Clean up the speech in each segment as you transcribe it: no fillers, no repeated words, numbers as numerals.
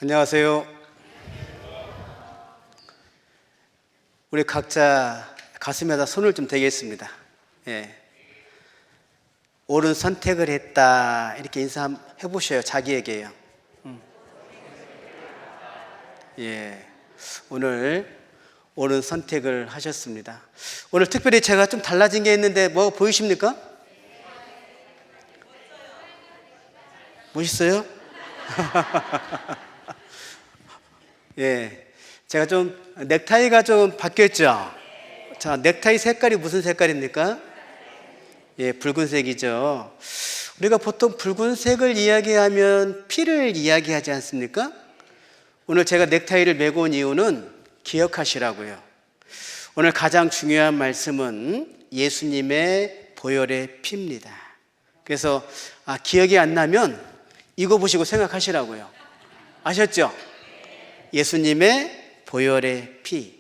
안녕하세요. 우리 각자 가슴에다 손을 좀 대겠습니다. 예. 옳은 선택을 했다 이렇게 인사 한번 해보셔요. 자기에게요. 예. 오늘 옳은 선택을 하셨습니다. 오늘 특별히 제가 좀 달라진 게 있는데 뭐 보이십니까? 멋있어요? 예, 제가 좀 넥타이가 좀 바뀌었죠. 자, 넥타이 색깔이 무슨 색깔입니까? 예, 붉은색이죠. 우리가 보통 붉은색을 이야기하면 피를 이야기하지 않습니까? 오늘 제가 넥타이를 메고 온 이유는 기억하시라고요. 오늘 가장 중요한 말씀은 예수님의 보혈의 피입니다. 그래서 기억이 안 나면 이거 보시고 생각하시라고요. 아셨죠? 예수님의 보혈의 피.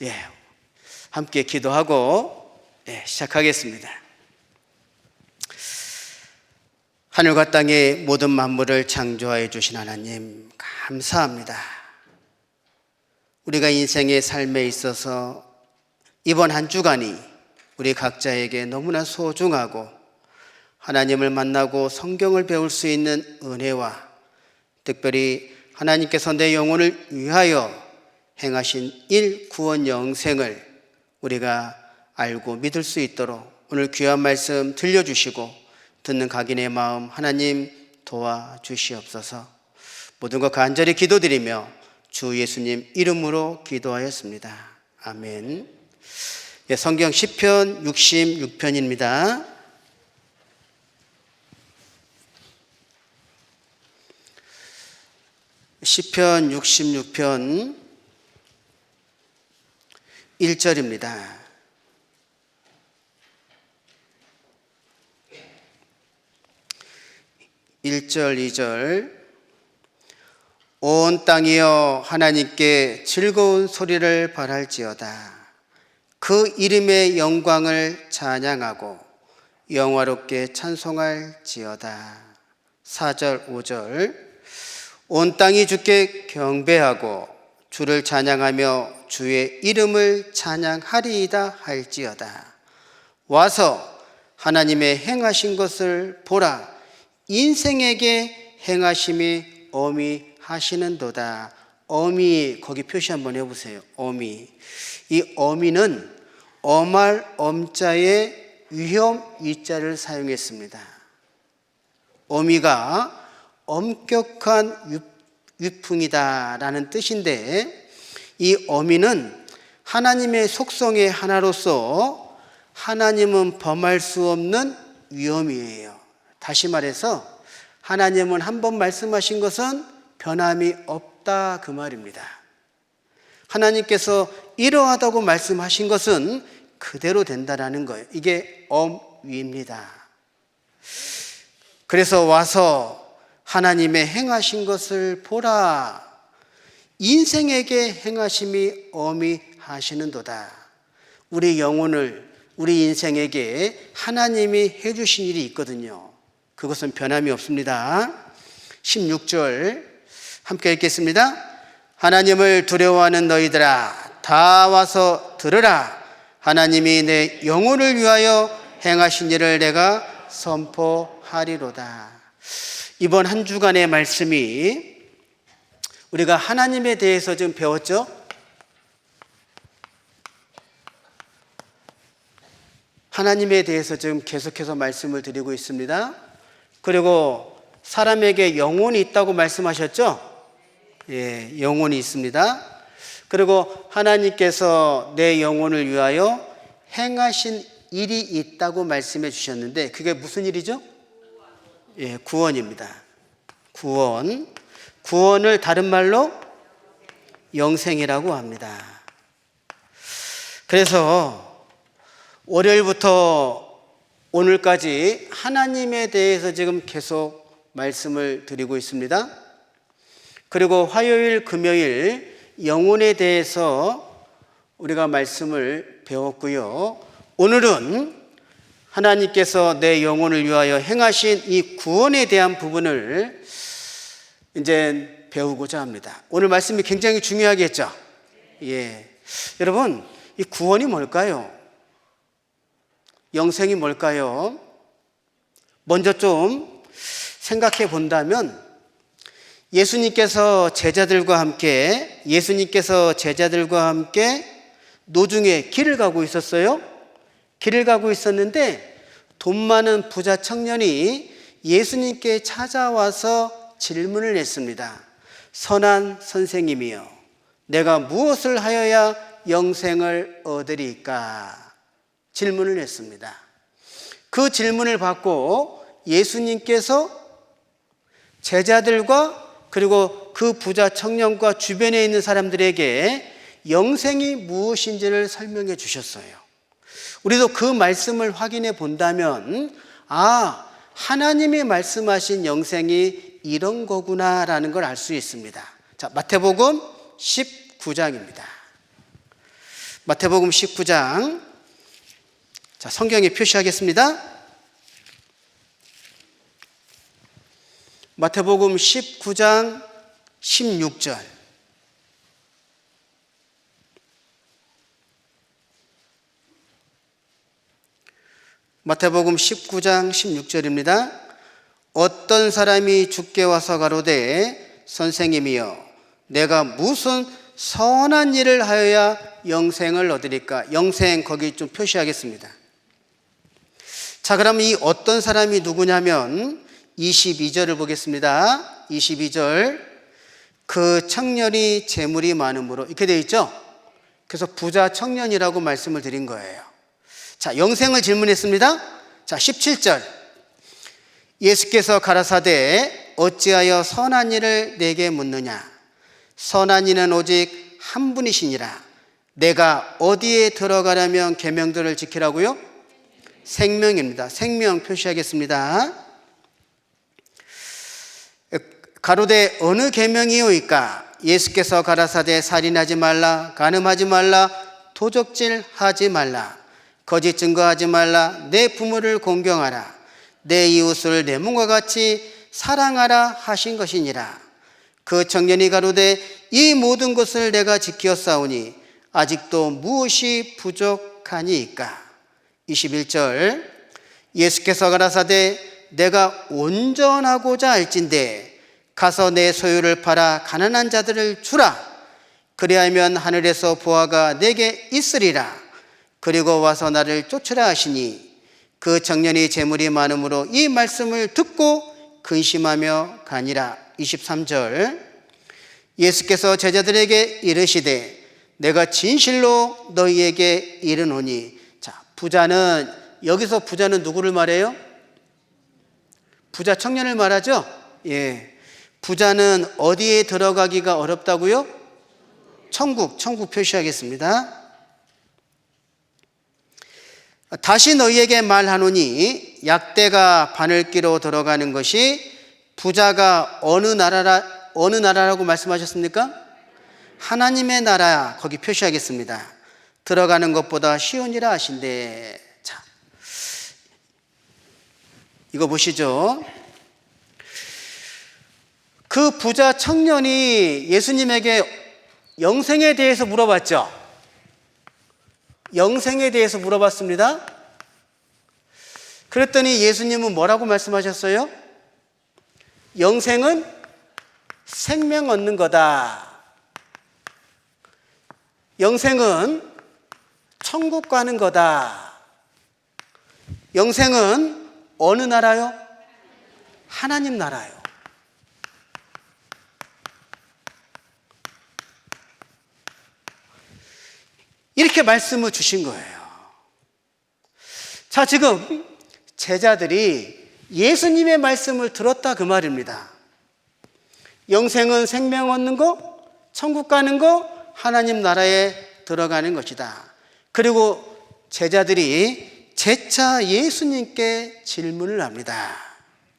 예, 함께 기도하고 시작하겠습니다. 하늘과 땅의 모든 만물을 창조하여 주신 하나님 감사합니다. 우리가 인생의 삶에 있어서 이번 한 주간이 우리 각자에게 너무나 소중하고 하나님을 만나고 성경을 배울 수 있는 은혜와 특별히 하나님께서 내 영혼을 위하여 행하신 구원 영생을 우리가 알고 믿을 수 있도록 오늘 귀한 말씀 들려주시고 듣는 각인의 마음 하나님 도와주시옵소서. 모든 것 간절히 기도드리며 주 예수님 이름으로 기도하였습니다. 아멘. 성경 시편 66편입니다. 시편 66편 1절입니다. 1절, 2절. 온 땅이여 하나님께 즐거운 소리를 발할지어다. 그 이름의 영광을 찬양하고 영화롭게 찬송할지어다. 4절, 5절. 온 땅이 주께 경배하고 주를 찬양하며 주의 이름을 찬양하리이다 할지어다. 와서 하나님의 행하신 것을 보라. 인생에게 행하심이 어미하시는도다. 어미, 거기 표시 한번 해보세요. 어미. 이 어미는 엄할 엄자에 위험 위자를 사용했습니다. 어미가 엄격한 위풍이다라는 뜻인데, 이 어미는 하나님의 속성의 하나로서 하나님은 범할 수 없는 위엄이에요. 다시 말해서 하나님은 한 번 말씀하신 것은 변함이 없다 그 말입니다. 하나님께서 이러하다고 말씀하신 것은 그대로 된다라는 거예요. 이게 엄위입니다. 그래서 와서 하나님의 행하신 것을 보라. 인생에게 행하심이 어미하시는도다. 우리 영혼을, 우리 인생에게 하나님이 해주신 일이 있거든요. 그것은 변함이 없습니다. 16절 함께 읽겠습니다. 하나님을 두려워하는 너희들아 다 와서 들으라. 하나님이 내 영혼을 위하여 행하신 일을 내가 선포하리로다. 이번 한 주간의 말씀이 우리가 하나님에 대해서 좀 배웠죠? 하나님에 대해서 지금 계속해서 말씀을 드리고 있습니다. 그리고 사람에게 영혼이 있다고 말씀하셨죠? 예, 영혼이 있습니다. 그리고 하나님께서 내 영혼을 위하여 행하신 일이 있다고 말씀해 주셨는데 그게 무슨 일이죠? 예, 구원입니다. 구원. 구원을 다른 말로 영생이라고 합니다. 그래서 월요일부터 오늘까지 하나님에 대해서 지금 계속 말씀을 드리고 있습니다. 그리고 화요일, 금요일 영혼에 대해서 우리가 말씀을 배웠고요. 오늘은 하나님께서 내 영혼을 위하여 행하신 이 구원에 대한 부분을 이제 배우고자 합니다. 오늘 말씀이 굉장히 중요하겠죠? 예. 여러분, 이 구원이 뭘까요? 영생이 뭘까요? 먼저 좀 생각해 본다면 예수님께서 제자들과 함께 노중에 길을 가고 있었어요. 길을 가고 있었는데 돈 많은 부자 청년이 예수님께 찾아와서 질문을 했습니다. 선한 선생님이여, 내가 무엇을 하여야 영생을 얻으리까? 질문을 했습니다. 그 질문을 받고 예수님께서 제자들과 그리고 그 부자 청년과 주변에 있는 사람들에게 영생이 무엇인지를 설명해 주셨어요. 우리도 그 말씀을 확인해 본다면 하나님이 말씀하신 영생이 이런 거구나라는 걸 알 수 있습니다. 자, 마태복음 19장입니다. 마태복음 19장. 자, 성경에 표시하겠습니다. 마태복음 19장 16절. 마태복음 19장 16절입니다. 어떤 사람이 주께 와서 가로되 선생님이여, 내가 무슨 선한 일을 하여야 영생을 얻으리까? 영생 거기 좀 표시하겠습니다. 자, 그럼 이 어떤 사람이 누구냐면 22절을 보겠습니다. 22절. 그 청년이 재물이 많음으로, 이렇게 되어 있죠? 그래서 부자 청년이라고 말씀을 드린 거예요. 자, 영생을 질문했습니다. 자, 17절. 예수께서 가라사대 어찌하여 선한 일을 내게 묻느냐? 선한 이는 오직 한 분이시니라. 내가 어디에 들어가려면 계명들을 지키라고요? 생명입니다. 생명 표시하겠습니다. 가로되 어느 계명이오이까? 예수께서 가라사대 살인하지 말라, 간음하지 말라, 도적질하지 말라, 거짓 증거하지 말라, 내 부모를 공경하라, 내 이웃을 내 몸과 같이 사랑하라 하신 것이니라. 그 청년이 가로되 이 모든 것을 내가 지키었사오니 아직도 무엇이 부족하니이까? 21절. 예수께서 가라사대 내가 온전하고자 할진대 가서 내 소유를 팔아 가난한 자들을 주라. 그리하면 하늘에서 보화가 내게 있으리라. 그리고 와서 나를 쫓으라 하시니 그 청년이 재물이 많음으로 이 말씀을 듣고 근심하며 가니라. 23절. 예수께서 제자들에게 이르시되 내가 진실로 너희에게 이르노니. 자, 부자는, 여기서 부자는 누구를 말해요? 부자 청년을 말하죠? 예. 부자는 어디에 들어가기가 어렵다고요? 천국 표시하겠습니다. 다시 너희에게 말하노니 약대가 바늘기로 들어가는 것이 부자가 어느 나라라고 말씀하셨습니까? 하나님의 나라, 거기 표시하겠습니다. 들어가는 것보다 쉬우니라 하신대. 자, 이거 보시죠. 그 부자 청년이 예수님에게 영생에 대해서 물어봤죠. 영생에 대해서 물어봤습니다. 그랬더니 예수님은 뭐라고 말씀하셨어요? 영생은 생명 얻는 거다. 영생은 천국 가는 거다. 영생은 어느 나라요? 하나님 나라요. 이렇게 말씀을 주신 거예요. 자, 지금 제자들이 예수님의 말씀을 들었다 그 말입니다. 영생은 생명 얻는 거, 천국 가는 거, 하나님 나라에 들어가는 것이다. 그리고 제자들이 재차 예수님께 질문을 합니다.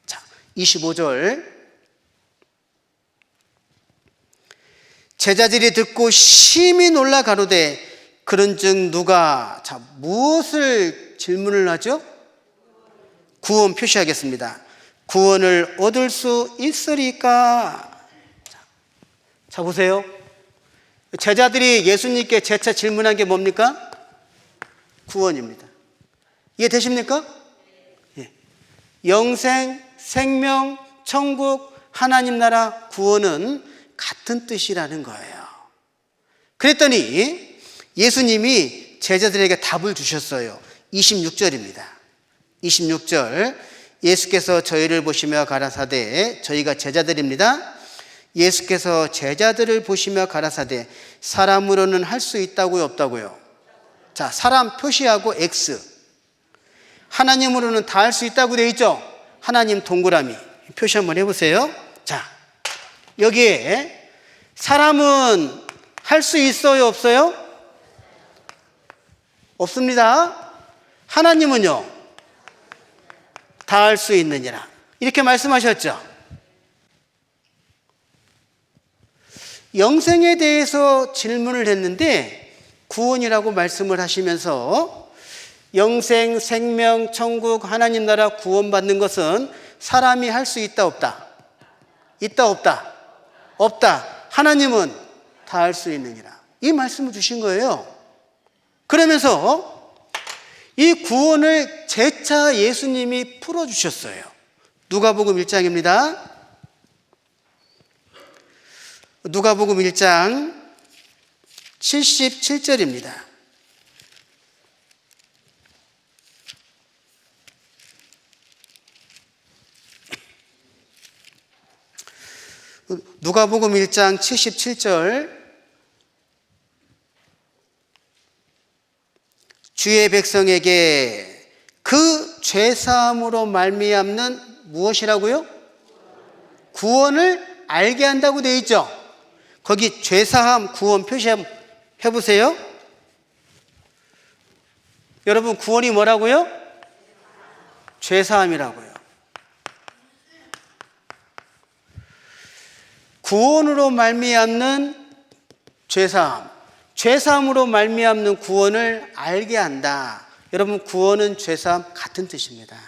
자, 25절. 제자들이 듣고 심히 놀라 가로되 그런즉 누가, 자, 무엇을 질문을 하죠? 구원 표시하겠습니다. 구원을 얻을 수 있으리까? 자, 보세요. 제자들이 예수님께 재차 질문한 게 뭡니까? 구원입니다. 이해되십니까? 예. 영생, 생명, 천국, 하나님 나라, 구원은 같은 뜻이라는 거예요. 그랬더니 예수님이 제자들에게 답을 주셨어요. 26절입니다. 26절, 예수께서 저희를 보시며 가라사대, 저희가 제자들입니다. 예수께서 제자들을 보시며 가라사대, 사람으로는 할 수 있다고요, 없다고요? 자, 사람 표시하고 X. 하나님으로는 다 할 수 있다고 되어 있죠? 하나님 동그라미 표시 한번 해보세요. 자, 여기에 사람은 할 수 있어요, 없어요? 없습니다. 하나님은요? 다 할 수 있느니라. 이렇게 말씀하셨죠? 영생에 대해서 질문을 했는데 구원이라고 말씀을 하시면서 영생, 생명, 천국, 하나님 나라 구원받는 것은 사람이 할 수 있다, 없다? 있다, 없다? 없다. 하나님은 다 할 수 있느니라. 이 말씀을 주신 거예요. 그러면서 이 구원을 재차 예수님이 풀어주셨어요. 누가복음 1장입니다. 누가복음 1장 77절입니다. 누가복음 1장 77절, 주의 백성에게 그 죄사함으로 말미암는 무엇이라고요? 구원을 알게 한다고 되어 있죠. 거기 죄사함, 구원 표시해 보세요. 여러분, 구원이 뭐라고요? 죄사함이라고요. 구원으로 말미암는 죄사함, 죄사함으로 말미암는 구원을 알게 한다. 여러분, 구원은 죄사함 같은 뜻입니다.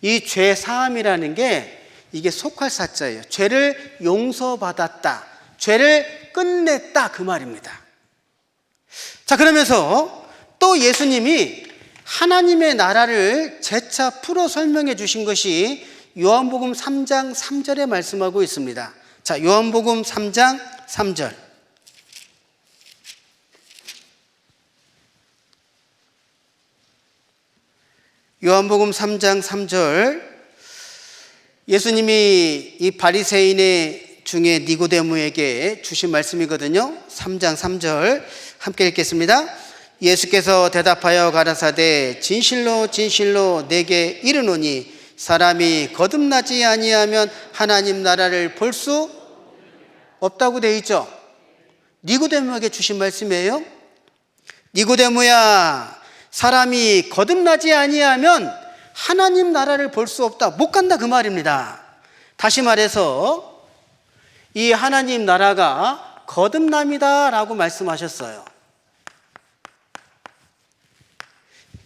이 죄사함이라는 게 이게 속할사자예요. 죄를 용서받았다, 죄를 끝냈다, 그 말입니다. 자, 그러면서 또 예수님이 하나님의 나라를 재차 풀어 설명해 주신 것이 요한복음 3장 3절에 말씀하고 있습니다. 자, 요한복음 3장 3절. 요한복음 3장 3절. 예수님이 이 바리새인의 중에 니고데모에게 주신 말씀이거든요. 3장 3절 함께 읽겠습니다. 예수께서 대답하여 가라사대, 진실로 진실로 내게 이르노니 사람이 거듭나지 아니하면 하나님 나라를 볼 수 없다고 되어 있죠. 니고데모에게 주신 말씀이에요. 니고데모야, 사람이 거듭나지 아니하면 하나님 나라를 볼 수 없다, 못 간다, 그 말입니다. 다시 말해서 이 하나님 나라가 거듭남이다 라고 말씀하셨어요.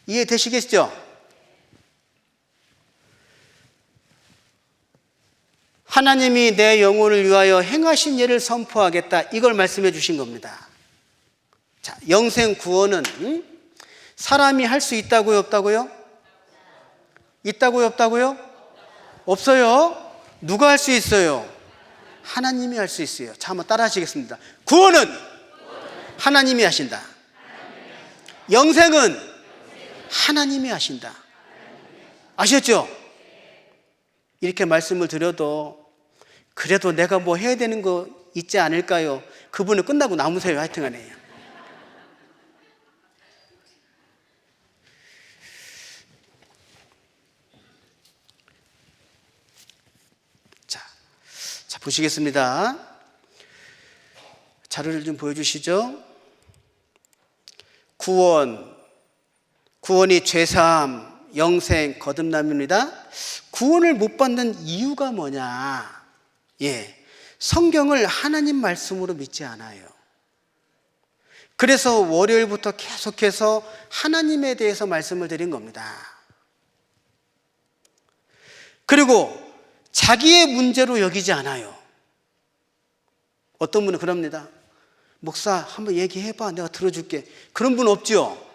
이해되시겠죠? 하나님이 내 영혼을 위하여 행하신 일을 선포하겠다, 이걸 말씀해 주신 겁니다. 자, 영생 구원은 사람이 할 수 있다고요, 없다고요? 있다고요, 없다고요? 없어요. 누가 할 수 있어요? 하나님이 할 수 있어요. 자, 한번 따라 하시겠습니다. 구원은 하나님이 하신다. 영생은 하나님이 하신다. 아셨죠? 이렇게 말씀을 드려도 그래도 내가 뭐 해야 되는 거 있지 않을까요? 그분은 끝나고 남으세요. 하여튼 간에. 자, 보시겠습니다. 자료를 좀 보여주시죠. 구원이 죄사함, 영생, 거듭남입니다. 구원을 못 받는 이유가 뭐냐? 성경을 하나님 말씀으로 믿지 않아요. 그래서 월요일부터 계속해서 하나님에 대해서 말씀을 드린 겁니다. 그리고 자기의 문제로 여기지 않아요. 어떤 분은 그럽니다. 목사, 한번 얘기해봐. 내가 들어줄게. 그런 분 없죠?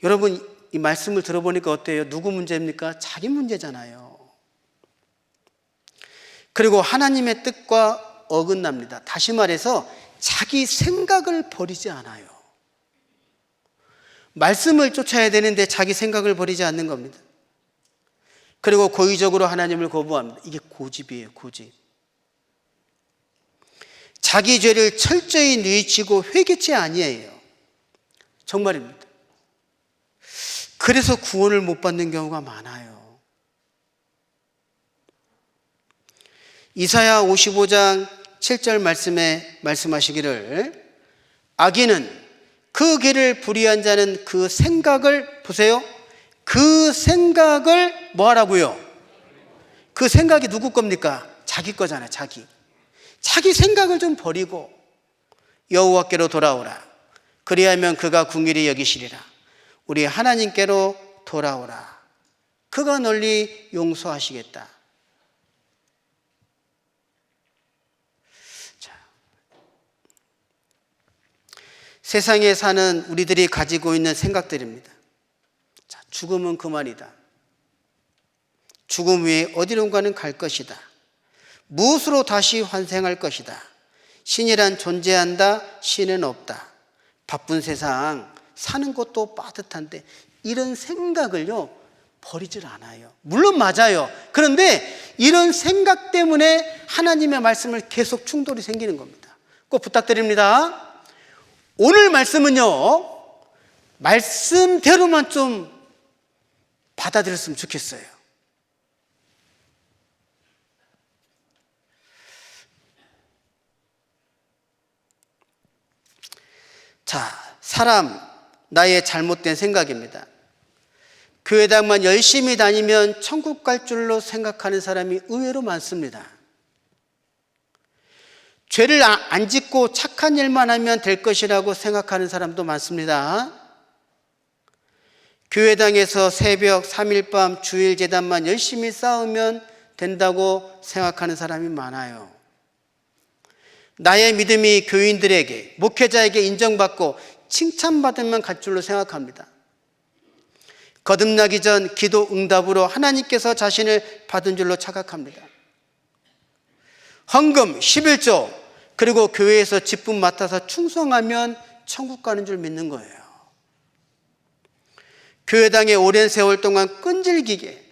여러분, 이 말씀을 들어보니까 어때요? 누구 문제입니까? 자기 문제잖아요. 그리고 하나님의 뜻과 어긋납니다. 다시 말해서 자기 생각을 버리지 않아요. 말씀을 쫓아야 되는데 자기 생각을 버리지 않는 겁니다. 그리고 고의적으로 하나님을 거부합니다. 이게 고집이에요, 고집. 자기 죄를 철저히 뉘우치고 회개치 아니에요. 정말입니다. 그래서 구원을 못 받는 경우가 많아요. 이사야 55장 7절 말씀에 말씀하시기를 악인은 그 길을 불의한 자는 그 생각을 보세요. 그 생각을 뭐 하라고요? 그 생각이 누구 겁니까? 자기 거잖아요. 자기 생각을 좀 버리고 여호와께로 돌아오라. 그리하면 그가 긍휼히 여기시리라. 우리 하나님께로 돌아오라. 그가 널리 용서하시겠다. 자, 세상에 사는 우리들이 가지고 있는 생각들입니다. 자, 죽음은 그만이다. 죽음 후에 어디론가는 갈 것이다. 무엇으로 다시 환생할 것이다. 신이란 존재한다. 신은 없다. 바쁜 세상 사는 것도 빠듯한데 이런 생각을요 버리질 않아요. 물론 맞아요. 그런데 이런 생각 때문에 하나님의 말씀을 계속 충돌이 생기는 겁니다. 꼭 부탁드립니다. 오늘 말씀은요 말씀대로만 좀 받아들였으면 좋겠어요. 자, 사람 나의 잘못된 생각입니다. 교회당만 열심히 다니면 천국 갈 줄로 생각하는 사람이 의외로 많습니다. 죄를 안 짓고 착한 일만 하면 될 것이라고 생각하는 사람도 많습니다. 교회당에서 새벽 3일밤 주일 제단만 열심히 쌓으면 된다고 생각하는 사람이 많아요. 나의 믿음이 교인들에게, 목회자에게 인정받고 칭찬받으면 갈 줄로 생각합니다. 거듭나기 전 기도 응답으로 하나님께서 자신을 받은 줄로 착각합니다. 헌금, 11조, 그리고 교회에서 직분 맡아서 충성하면 천국 가는 줄 믿는 거예요. 교회당에 오랜 세월 동안 끈질기게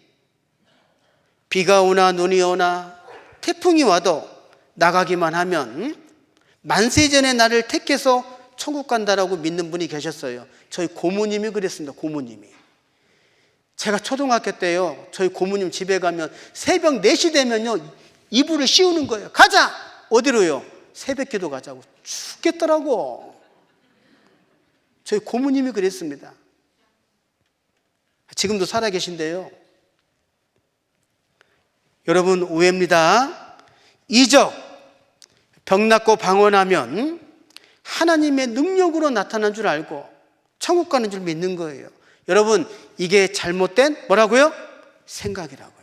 비가 오나 눈이 오나 태풍이 와도 나가기만 하면 만세전에 나를 택해서 천국 간다라고 믿는 분이 계셨어요. 저희 고모님이 그랬습니다. 고모님이. 제가 초등학교 때요 저희 고모님 집에 가면 새벽 4시 되면요 이불을 씌우는 거예요. 가자! 어디로요? 새벽 기도 가자고. 죽겠더라고. 저희 고모님이 그랬습니다. 지금도 살아계신데요. 여러분 오해입니다. 이적, 병 낫고 방언하면 하나님의 능력으로 나타난 줄 알고 천국 가는 줄 믿는 거예요. 여러분 이게 잘못된 뭐라고요? 생각이라고요.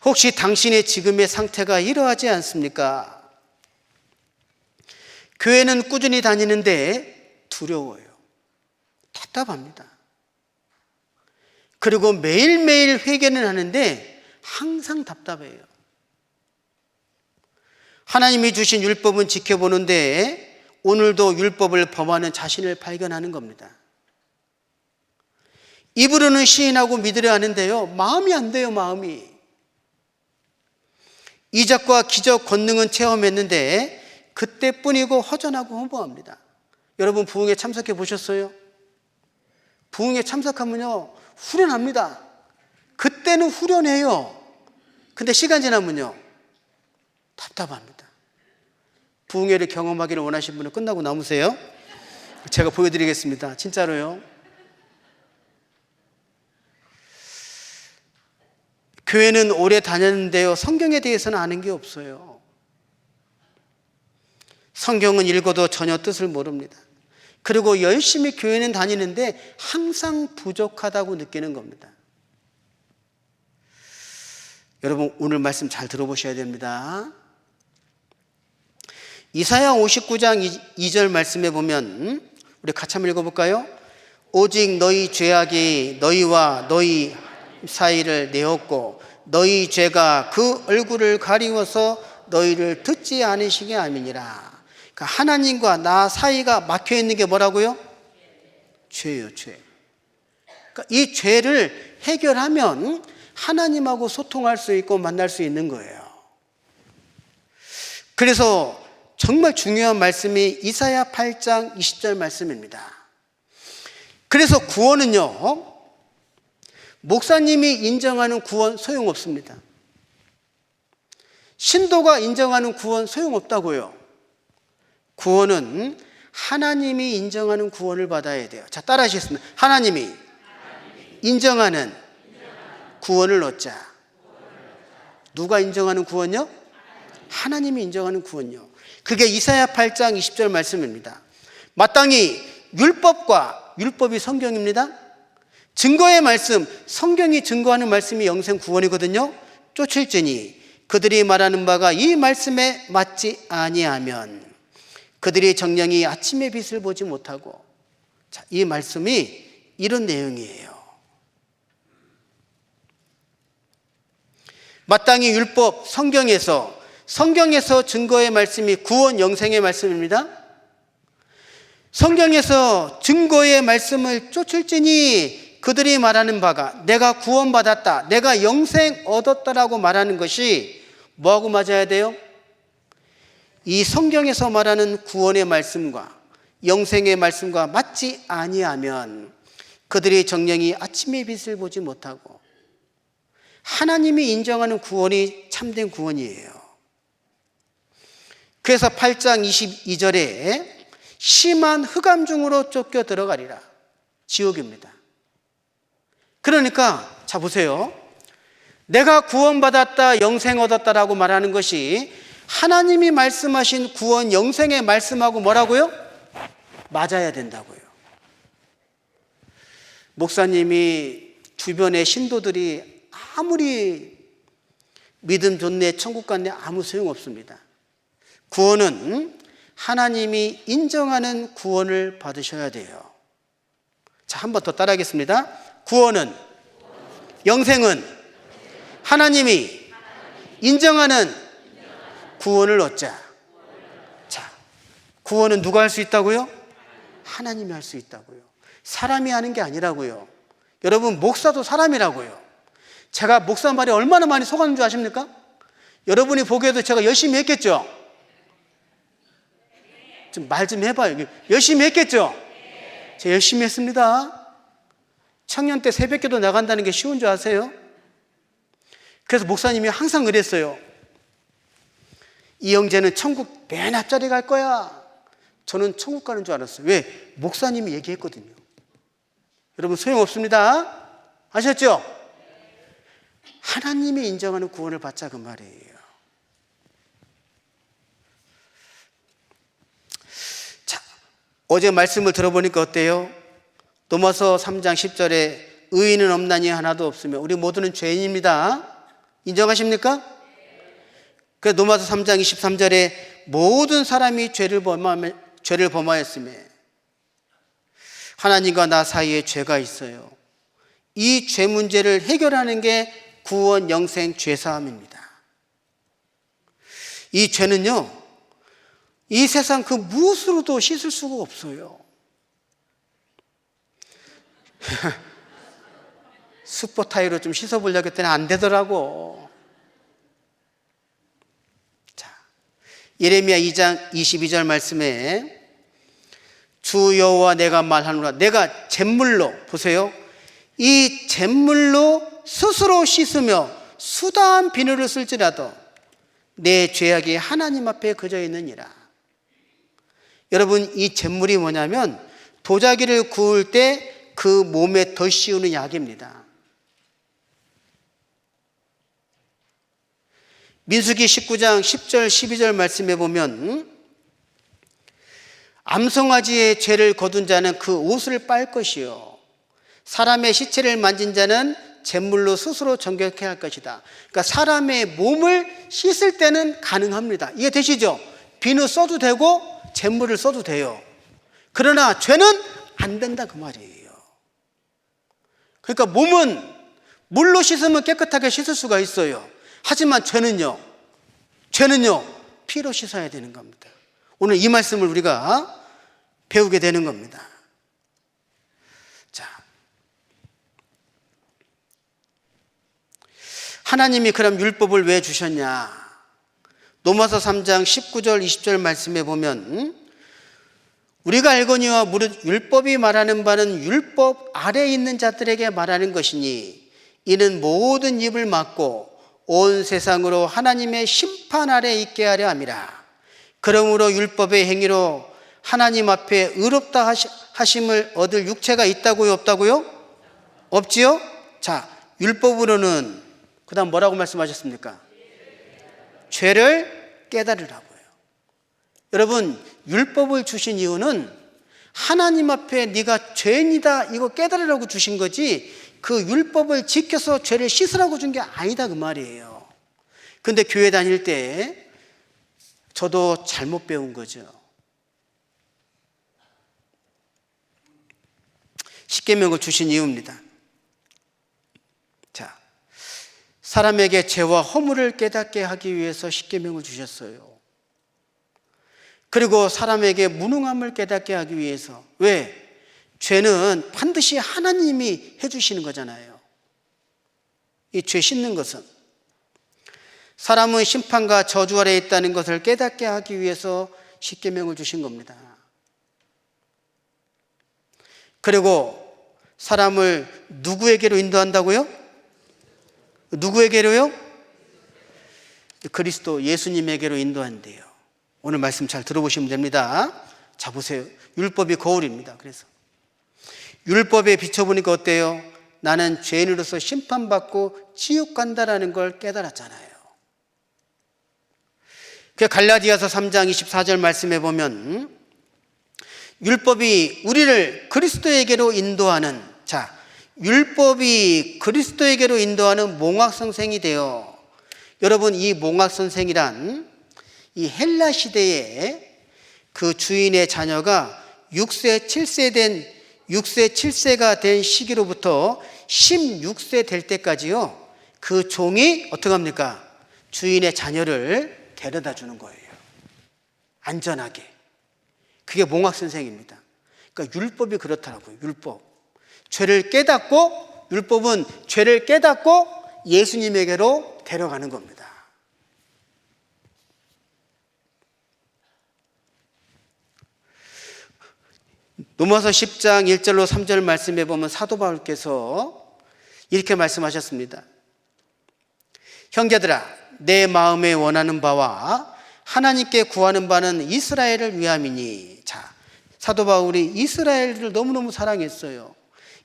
혹시 당신의 지금의 상태가 이러하지 않습니까? 교회는 꾸준히 다니는데 두려워요. 답답합니다. 그리고 매일매일 회개는 하는데 항상 답답해요. 하나님이 주신 율법은 지켜보는데 오늘도 율법을 범하는 자신을 발견하는 겁니다. 입으로는 시인하고 믿으려 하는데요 마음이 안 돼요. 마음이. 이적과 기적 권능은 체험했는데 그때뿐이고 허전하고 허무합니다. 여러분 부흥회 참석해 보셨어요? 부흥회 참석하면요 후련합니다. 그때는 후련해요. 근데 시간 지나면요 답답합니다. 부흥회를 경험하기를 원하시는 분은 끝나고 남으세요. 제가 보여드리겠습니다. 진짜로요. 교회는 오래 다녔는데요 성경에 대해서는 아는 게 없어요. 성경은 읽어도 전혀 뜻을 모릅니다. 그리고 열심히 교회는 다니는데 항상 부족하다고 느끼는 겁니다. 여러분 오늘 말씀 잘 들어보셔야 됩니다. 이사야 59장 2절 말씀에 보면 우리 같이 한번 읽어볼까요? 오직 너희 죄악이 너희와 너희 사이를 내었고 너희 죄가 그 얼굴을 가리워서 너희를 듣지 않으시게 함이니라. 그러니까 하나님과 나 사이가 막혀있는 게 뭐라고요? 죄예요, 죄. 그러니까 이 죄를 해결하면 하나님하고 소통할 수 있고 만날 수 있는 거예요. 그래서 정말 중요한 말씀이 이사야 8장 20절 말씀입니다. 그래서 구원은요, 목사님이 인정하는 구원 소용없습니다. 신도가 인정하는 구원 소용없다고요. 구원은 하나님이 인정하는 구원을 받아야 돼요. 자, 따라 하시겠습니다. 하나님이 인정하는 구원을 얻자. 누가 인정하는 구원요? 하나님이 인정하는 구원요. 그게 이사야 8장 20절 말씀입니다. 마땅히 율법이 성경입니다. 증거의 말씀, 성경이 증거하는 말씀이 영생 구원이거든요. 쫓을지니 그들이 말하는 바가 이 말씀에 맞지 아니하면 그들의 정령이 아침의 빛을 보지 못하고. 자, 이 말씀이 이런 내용이에요. 마땅히 율법, 성경에서 증거의 말씀이 구원 영생의 말씀입니다. 성경에서 증거의 말씀을 쫓을지니 그들이 말하는 바가 내가 구원받았다, 내가 영생 얻었다라고 말하는 것이 뭐하고 맞아야 돼요? 이 성경에서 말하는 구원의 말씀과 영생의 말씀과 맞지 아니하면 그들의 정령이 아침의 빛을 보지 못하고. 하나님이 인정하는 구원이 참된 구원이에요. 그래서 8장 22절에 심한 흑암 중으로 쫓겨 들어가리라. 지옥입니다. 그러니까 자 보세요. 내가 구원받았다, 영생 얻었다라고 말하는 것이 하나님이 말씀하신 구원 영생의 말씀하고 뭐라고요? 맞아야 된다고요. 목사님이 주변의 신도들이 아무리 믿음 좋네, 천국 갔네 아무 소용없습니다. 구원은 하나님이 인정하는 구원을 받으셔야 돼요. 자, 한 번 더 따라하겠습니다. 구원은, 영생은 하나님이 인정하는 구원을 얻자. 자, 구원은 누가 할 수 있다고요? 하나님이 할 수 있다고요. 사람이 하는 게 아니라고요. 여러분, 목사도 사람이라고요. 제가 목사 말에 얼마나 많이 속았는 줄 아십니까? 여러분이 보기에도 제가 열심히 했겠죠? 좀 말 좀 해봐요. 열심히 했겠죠? 제가 열심히 했습니다. 청년 때 새벽기도 나간다는 게 쉬운 줄 아세요? 그래서 목사님이 항상 그랬어요. 이 형제는 천국 맨 앞자리 갈 거야. 저는 천국 가는 줄 알았어요. 왜? 목사님이 얘기했거든요. 여러분 소용없습니다. 아셨죠? 하나님이 인정하는 구원을 받자 그 말이에요. 자, 어제 말씀을 들어보니까 어때요? 로마서 3장 10절에 의인은 없나니 하나도 없으며 우리 모두는 죄인입니다. 인정하십니까? 그 로마서 3장 23절에 모든 사람이 죄를 범하였음에 하나님과 나 사이에 죄가 있어요. 이 죄 문제를 해결하는 게 구원, 영생, 죄사함입니다. 이 죄는요, 이 세상 그 무엇으로도 씻을 수가 없어요. 숯버타이로 좀 씻어보려고 했더니 안 되더라고. 자, 예레미야 2장 22절 말씀에 주 여호와 내가 말하노라. 내가 잿물로, 보세요. 이 잿물로 스스로 씻으며 수다한 비누를 쓸지라도 내 죄악이 하나님 앞에 그저 있느니라. 여러분, 이 잿물이 뭐냐면 도자기를 구울 때 그 몸에 더 씌우는 약입니다. 민수기 19장 10절 12절 말씀에 보면 암송아지의 죄를 거둔 자는 그 옷을 빨 것이요 사람의 시체를 만진 자는 잿물로 스스로 정결케 할 것이다. 그러니까 사람의 몸을 씻을 때는 가능합니다. 이해되시죠? 비누 써도 되고 잿물을 써도 돼요. 그러나 죄는 안 된다 그 말이에요. 그러니까 몸은 물로 씻으면 깨끗하게 씻을 수가 있어요. 하지만 죄는요 피로 씻어야 되는 겁니다. 오늘 이 말씀을 우리가 배우게 되는 겁니다. 자, 하나님이 그럼 율법을 왜 주셨냐? 로마서 3장 19절 20절 말씀에 보면 우리가 알거니와 무릇 율법이 말하는 바는 율법 아래에 있는 자들에게 말하는 것이니 이는 모든 입을 막고 온 세상으로 하나님의 심판 아래 있게 하려 함이라. 그러므로 율법의 행위로 하나님 앞에 의롭다 하심을 얻을 육체가 있다고요, 없다고요? 없지요? 자, 율법으로는 그 다음 뭐라고 말씀하셨습니까? 죄를 깨달으라고요. 여러분, 율법을 주신 이유는 하나님 앞에 네가 죄인이다 이거 깨달으라고 주신 거지 그 율법을 지켜서 죄를 씻으라고 준 게 아니다 그 말이에요. 근데 교회 다닐 때 저도 잘못 배운 거죠. 십계명을 주신 이유입니다. 자, 사람에게 죄와 허물을 깨닫게 하기 위해서 십계명을 주셨어요. 그리고 사람에게 무능함을 깨닫게 하기 위해서. 왜? 죄는 반드시 하나님이 해주시는 거잖아요. 이 죄 씻는 것은 사람은 심판과 저주 아래에 있다는 것을 깨닫게 하기 위해서 십계명을 주신 겁니다. 그리고 사람을 누구에게로 인도한다고요? 누구에게로요? 그리스도 예수님에게로 인도한대요. 오늘 말씀 잘 들어보시면 됩니다. 자, 보세요. 율법이 거울입니다. 그래서 율법에 비춰보니까 어때요? 나는 죄인으로서 심판받고 지옥 간다라는 걸 깨달았잖아요. 그 갈라디아서 3장 24절 말씀에 보면 율법이 우리를 그리스도에게로 인도하는, 자, 율법이 그리스도에게로 인도하는 몽학선생이 되어, 여러분 이 몽학선생이란 이 헬라 시대에 그 주인의 자녀가 6세 7세가 된 시기로부터 16세 될 때까지요, 그 종이 어떻게 합니까? 주인의 자녀를 데려다 주는 거예요. 안전하게. 그게 몽학선생입니다. 그러니까 율법이 그렇더라고요. 율법. 죄를 깨닫고, 율법은 죄를 깨닫고 예수님에게로 데려가는 겁니다. 로마서 10장 1절로 3절 말씀에 보면 사도 바울께서 이렇게 말씀하셨습니다. 형제들아, 내 마음에 원하는 바와 하나님께 구하는 바는 이스라엘을 위함이니. 자, 사도 바울이 이스라엘을 너무너무 사랑했어요.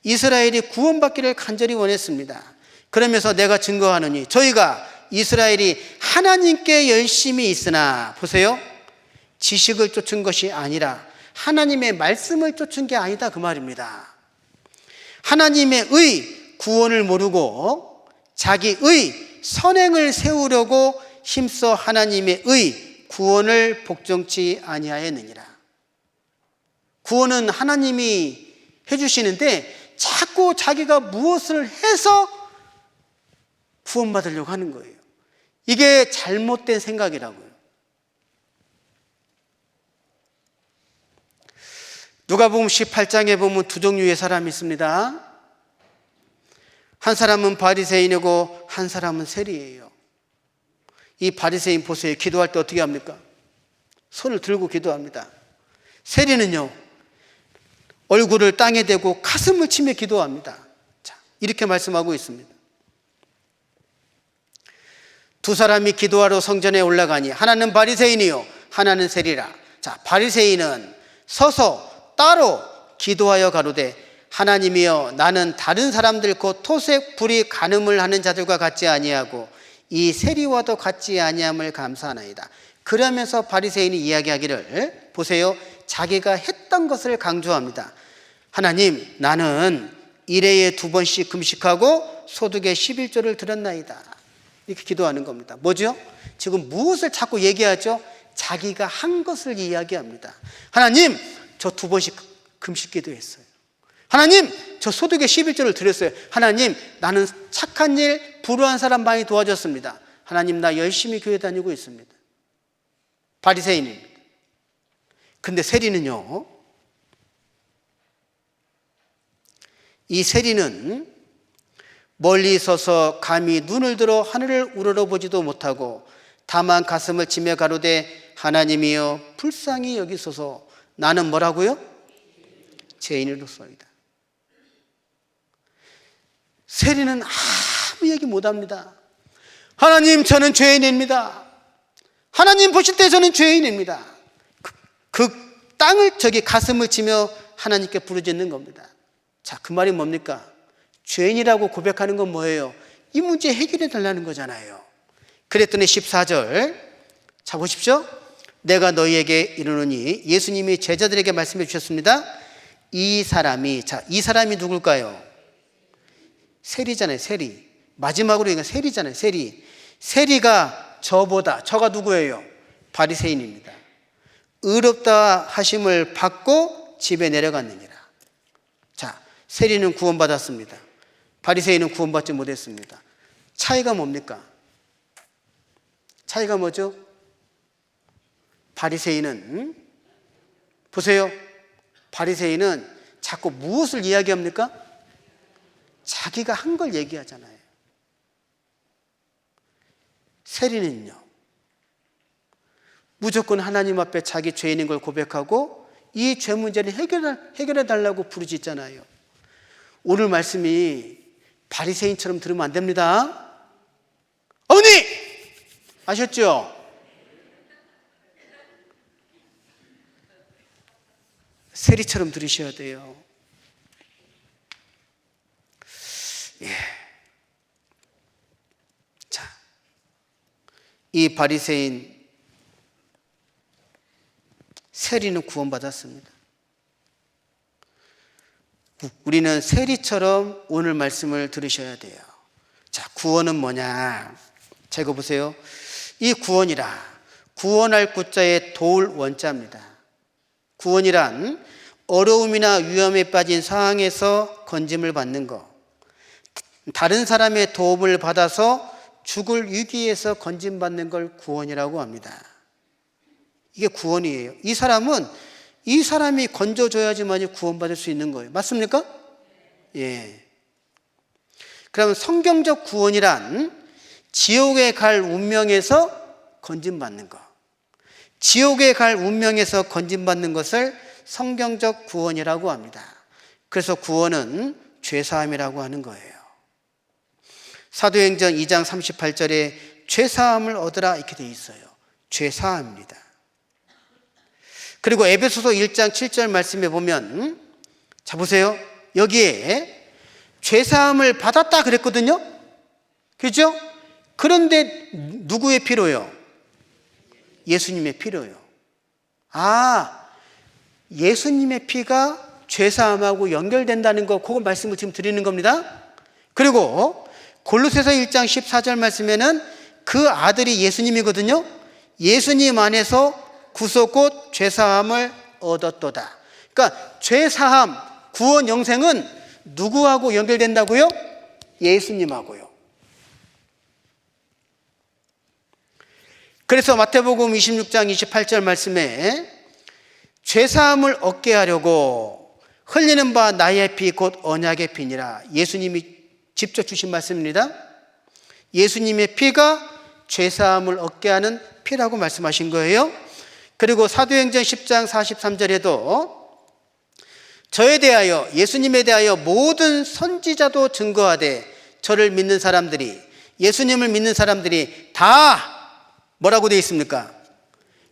이스라엘이 구원받기를 간절히 원했습니다. 그러면서 내가 증거하노니 저희가 이스라엘이 하나님께 열심히 있으나, 보세요, 지식을 쫓은 것이 아니라 하나님의 말씀을 쫓은 게 아니다 그 말입니다. 하나님의 의 구원을 모르고 자기의 선행을 세우려고 힘써 하나님의 의 구원을 복종치 아니하였느니라. 구원은 하나님이 해주시는데 자꾸 자기가 무엇을 해서 구원받으려고 하는 거예요. 이게 잘못된 생각이라고요. 누가복음 18장에 보면 두 종류의 사람이 있습니다. 한 사람은 바리새인이고 한 사람은 세리예요. 이 바리새인 보세요. 기도할 때 어떻게 합니까? 손을 들고 기도합니다. 세리는요, 얼굴을 땅에 대고 가슴을 치며 기도합니다. 자, 이렇게 말씀하고 있습니다. 두 사람이 기도하러 성전에 올라가니 하나는 바리새인이요 하나는 세리라. 자, 바리새인은 서서 따로 기도하여 가로되 하나님이여, 나는 다른 사람들 곧 토색 불이 간음을 하는 자들과 같지 아니하고 이 세리와도 같지 아니함을 감사하나이다. 그러면서 바리새인이 이야기하기를, 보세요, 자기가 했던 것을 강조합니다. 하나님, 나는 일회에 2번씩 금식하고 소득의 11조를 드렸나이다. 이렇게 기도하는 겁니다. 뭐죠? 지금 무엇을 자꾸 얘기하죠? 자기가 한 것을 이야기합니다. 하나님, 저 2번씩 금식 기도했어요. 하나님, 저 소득의 11조를 드렸어요. 하나님, 나는 착한 일, 불우한 사람 많이 도와줬습니다. 하나님, 나 열심히 교회 다니고 있습니다. 바리새인입니다. 근데 세리는요, 이 세리는 멀리 서서 감히 눈을 들어 하늘을 우러러보지도 못하고 다만 가슴을 치며 가로되 하나님이여 불쌍히 여기소서. 나는 뭐라고요? 죄인으로서이다. 세리는 아무 얘기 못합니다. 하나님, 저는 죄인입니다. 하나님 보실 때 저는 죄인입니다. 그 땅을 가슴을 치며 하나님께 부르짖는 겁니다. 자, 그 말이 뭡니까? 죄인이라고 고백하는 건 뭐예요? 이 문제 해결해 달라는 거잖아요. 그랬더니 14절 자 보십시오. 내가 너희에게 이르노니, 예수님이 제자들에게 말씀해 주셨습니다. 이 사람이 누굴까요? 세리잖아요. 세리. 마지막으로 얘기한 세리잖아요. 세리가 저가 누구예요? 바리새인입니다. 의롭다 하심을 받고 집에 내려갔느니라. 자, 세리는 구원받았습니다. 바리새인은 구원받지 못했습니다. 차이가 뭡니까? 차이가 뭐죠? 바리새인은 보세요. 바리새인은 자꾸 무엇을 이야기합니까? 자기가 한 걸 얘기하잖아요. 세리는요, 무조건 하나님 앞에 자기 죄인인 걸 고백하고 이 죄 문제를 해결해 달라고 부르짖잖아요. 오늘 말씀이 바리새인처럼 들으면 안 됩니다. 어머니! 아셨죠? 세리처럼 들으셔야 돼요. 예. 자, 이 바리새인 세리는 구원받았습니다. 우리는 세리처럼 오늘 말씀을 들으셔야 돼요. 자, 구원은 뭐냐? 자, 이거 보세요. 이 구원이라, 구원할 구자에 도울 원자입니다. 구원이란 어려움이나 위험에 빠진 상황에서 건짐을 받는 것, 다른 사람의 도움을 받아서 죽을 위기에서 건짐받는 걸 구원이라고 합니다. 이게 구원이에요. 이 사람이 건져줘야지만이 구원받을 수 있는 거예요. 맞습니까? 예. 그러면 성경적 구원이란 지옥에 갈 운명에서 건짐받는 것, 지옥에 갈 운명에서 건짐받는 것을 성경적 구원이라고 합니다. 그래서 구원은 죄사함이라고 하는 거예요. 사도행전 2장 38절에 죄사함을 얻으라 이렇게 되어 있어요. 죄사함입니다. 그리고 에베소서 1장 7절 말씀에 보면, 자 보세요. 여기에 죄사함을 받았다 그랬거든요. 그렇죠? 그런데 누구의 피로요? 예수님의 피로요. 아, 예수님의 피가 죄사함하고 연결된다는 거, 그거 말씀을 지금 드리는 겁니다. 그리고 골로새서 1장 14절 말씀에는 그 아들이 예수님이거든요. 예수님 안에서 구속 곧 죄사함을 얻었도다. 그러니까 죄사함, 구원, 영생은 누구하고 연결된다고요? 예수님하고요. 그래서 마태복음 26장 28절 말씀에 죄사함을 얻게 하려고 흘리는 바 나의 피 곧 언약의 피니라. 예수님이 직접 주신 말씀입니다. 예수님의 피가 죄사함을 얻게 하는 피라고 말씀하신 거예요. 그리고 사도행전 10장 43절에도 저에 대하여, 예수님에 대하여 모든 선지자도 증거하되 저를 믿는 사람들이, 예수님을 믿는 사람들이 다 뭐라고 되어 있습니까?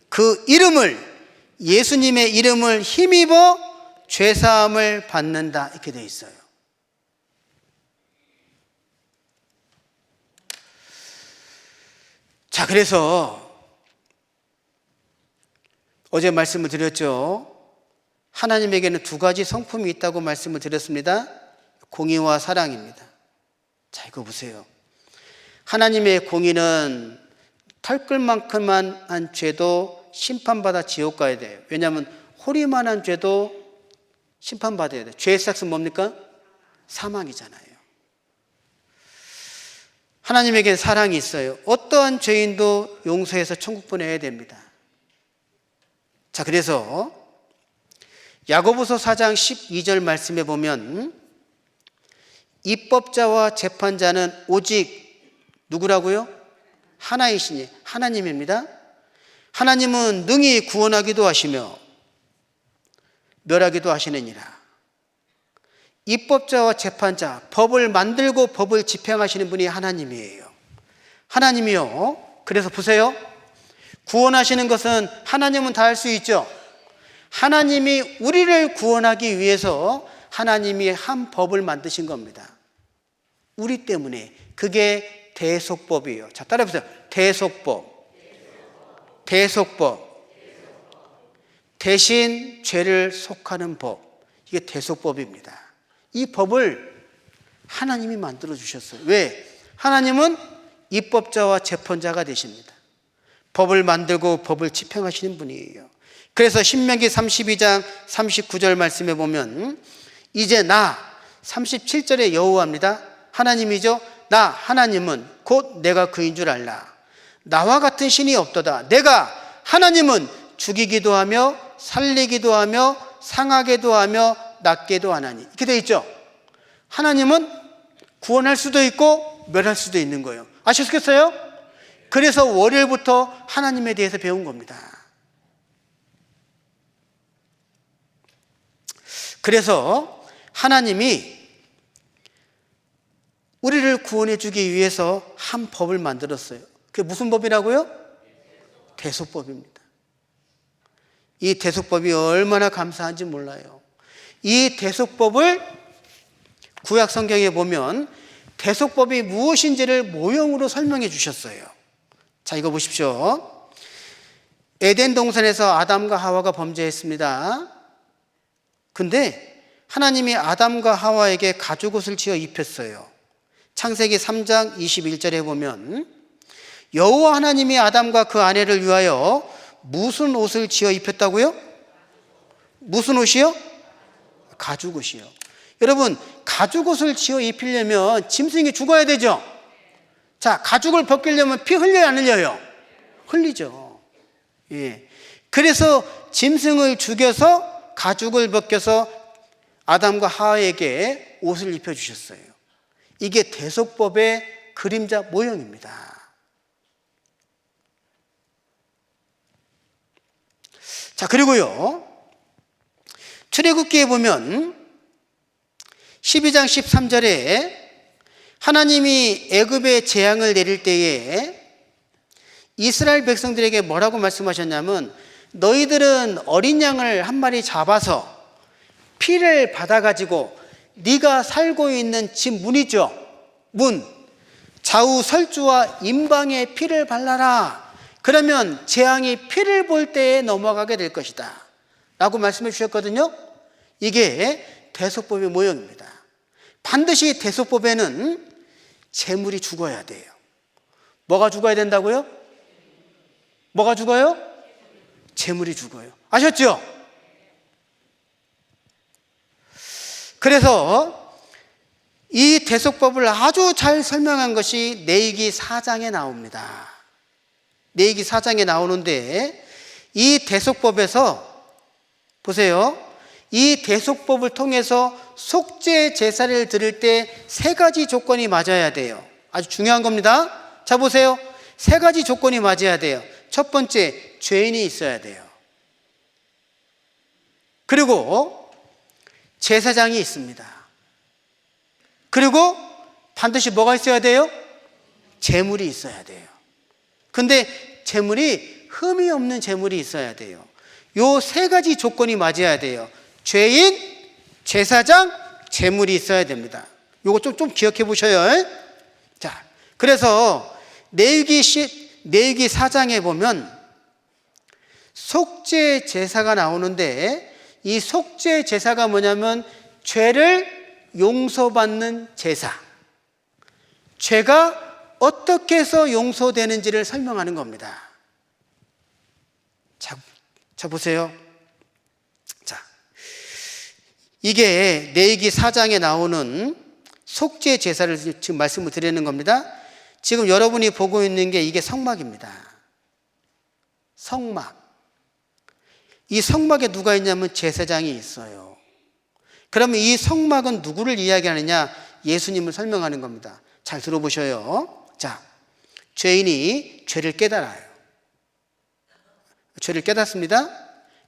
그 이름을, 예수님의 이름을 힘입어 죄사함을 받는다 이렇게 되어 있어요. 자, 그래서 어제 말씀을 드렸죠. 하나님에게는 두 가지 성품이 있다고 말씀을 드렸습니다. 공의와 사랑입니다. 자, 이거 보세요. 하나님의 공의는 털끝만큼만 한 죄도 심판받아 지옥 가야 돼요. 왜냐하면 호리만한 죄도 심판받아야 돼요. 죄의 삭은 뭡니까? 사망이잖아요. 하나님에게 사랑이 있어요. 어떠한 죄인도 용서해서 천국 보내야 됩니다. 자, 그래서 야고보서 4장 12절 말씀에 보면 입법자와 재판자는 오직 누구라고요? 하나이시니 하나님입니다. 하나님은 능히 구원하기도 하시며 멸하기도 하시느니라. 입법자와 재판자, 법을 만들고 법을 집행하시는 분이 하나님이에요. 하나님이요. 그래서 보세요. 구원하시는 것은 하나님은 다 할 수 있죠. 하나님이 우리를 구원하기 위해서 하나님이 한 법을 만드신 겁니다. 우리 때문에. 그게 대속법이에요. 자, 따라해보세요. 대속법. 대속법. 대신 죄를 속하는 법. 이게 대속법입니다. 이 법을 하나님이 만들어 주셨어요. 왜? 하나님은 입법자와 재판자가 되십니다. 법을 만들고 법을 집행하시는 분이에요. 그래서 신명기 32장 39절 말씀에 보면 이제 나 37절에 여호와입니다. 하나님이죠. 나 하나님은 곧 내가 그인 줄 알라. 나와 같은 신이 없도다. 내가 하나님은 죽이기도 하며 살리기도 하며 상하게도 하며 낫게도 하나니. 이렇게 되어 있죠. 하나님은 구원할 수도 있고 멸할 수도 있는 거예요. 아셨겠어요? 그래서 월요일부터 하나님에 대해서 배운 겁니다. 그래서 하나님이 우리를 구원해 주기 위해서 한 법을 만들었어요. 그게 무슨 법이라고요? 대속법입니다. 이 대속법이 얼마나 감사한지 몰라요. 이 대속법을 구약 성경에 보면 대속법이 무엇인지를 모형으로 설명해 주셨어요. 자, 이거 보십시오. 에덴 동산에서 아담과 하와가 범죄했습니다. 근데 하나님이 아담과 하와에게 가죽옷을 지어 입혔어요. 창세기 3장 21절에 보면 여호와 하나님이 아담과 그 아내를 위하여 무슨 옷을 지어 입혔다고요? 무슨 옷이요? 가죽옷이요. 여러분, 가죽옷을 지어 입히려면 짐승이 죽어야 되죠. 자, 가죽을 벗기려면 피 흘려야 안 흘려요? 흘리죠. 예. 그래서 짐승을 죽여서 가죽을 벗겨서 아담과 하와에게 옷을 입혀주셨어요. 이게 대속법의 그림자 모형입니다. 자, 그리고요, 출애굽기에 보면 12장 13절에 하나님이 애굽에 재앙을 내릴 때에 이스라엘 백성들에게 뭐라고 말씀하셨냐면 너희들은 어린 양을 한 마리 잡아서 피를 받아가지고 네가 살고 있는 집 문이죠. 문. 좌우 설주와 임방에 피를 발라라. 그러면 재앙이 피를 볼 때에 넘어가게 될 것이다. 라고 말씀해 주셨거든요. 이게 대속법의 모형입니다. 반드시 대속법에는 재물이 죽어야 돼요. 뭐가 죽어야 된다고요? 뭐가 죽어요? 재물이 죽어요. 아셨죠? 그래서 이 대속법을 아주 잘 설명한 것이 레위기 4장에 나옵니다. 레위기 4장에 나오는데 이 대속법에서 보세요. 이 대속법을 통해서 속죄 제사를 드릴 때 세 가지 조건이 맞아야 돼요. 아주 중요한 겁니다. 자, 보세요. 세 가지 조건이 맞아야 돼요. 첫 번째, 죄인이 있어야 돼요. 그리고 제사장이 있습니다. 그리고 반드시 뭐가 있어야 돼요? 제물이 있어야 돼요. 근데 제물이 흠이 없는 제물이 있어야 돼요. 요 세 가지 조건이 맞아야 돼요. 죄인, 제사장, 제물이 있어야 됩니다. 요거 좀 기억해 보셔요. 자, 그래서 레위기 4장에 보면 속죄 제사가 나오는데 이 속죄 제사가 뭐냐면 죄를 용서받는 제사. 죄가 어떻게 해서 용서되는지를 설명하는 겁니다. 자 보세요. 자, 이게 레위기 4장에 나오는 속죄 제사를 지금 말씀을 드리는 겁니다. 지금 여러분이 보고 있는 게 이게 성막입니다. 성막. 이 성막에 누가 있냐면 제사장이 있어요. 그러면 이 성막은 누구를 이야기하느냐? 예수님을 설명하는 겁니다. 잘 들어보셔요. 자, 죄인이 죄를 깨달아요. 죄를 깨닫습니다.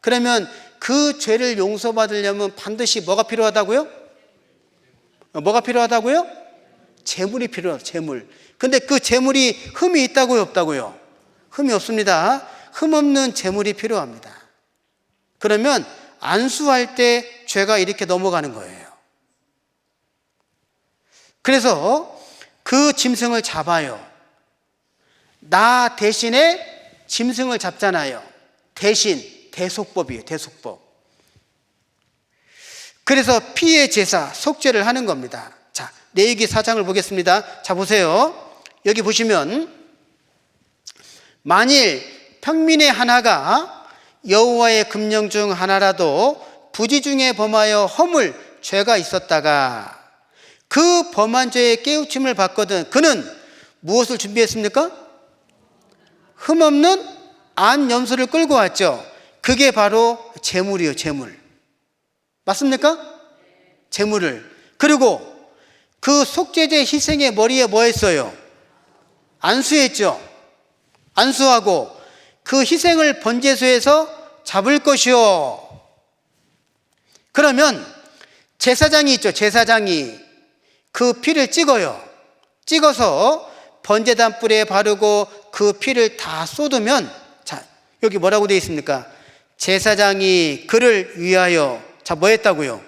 그러면 그 죄를 용서받으려면 반드시 뭐가 필요하다고요? 뭐가 필요하다고요? 재물이 필요하다. 재물. 근데 그 재물이 흠이 있다고요? 없다고요? 흠이 없습니다. 흠 없는 재물이 필요합니다. 그러면 안수할 때 죄가 이렇게 넘어가는 거예요. 그래서 그 짐승을 잡아요. 나 대신에 짐승을 잡잖아요. 대신, 대속법이에요. 대속법. 그래서 피의 제사, 속죄를 하는 겁니다. 자, 레위기 4장을 보겠습니다. 자, 보세요. 여기 보시면 만일 평민의 하나가 여호와의 금령 중 하나라도 부지 중에 범하여 허물 죄가 있었다가 그 범한 죄에 깨우침을 받거든 그는 무엇을 준비했습니까? 흠없는 안 염소를 끌고 왔죠. 그게 바로 제물이에요. 제물. 맞습니까? 제물을. 그리고 그 속죄제 희생의 머리에 뭐 했어요? 안수했죠. 안수하고 그 희생을 번제소에서 잡을 것이요. 그러면 제사장이 있죠. 제사장이 그 피를 찍어요. 찍어서 번제단 뿔에 바르고 그 피를 다 쏟으면, 자, 여기 뭐라고 되어 있습니까? 제사장이 그를 위하여, 자, 뭐 했다고요?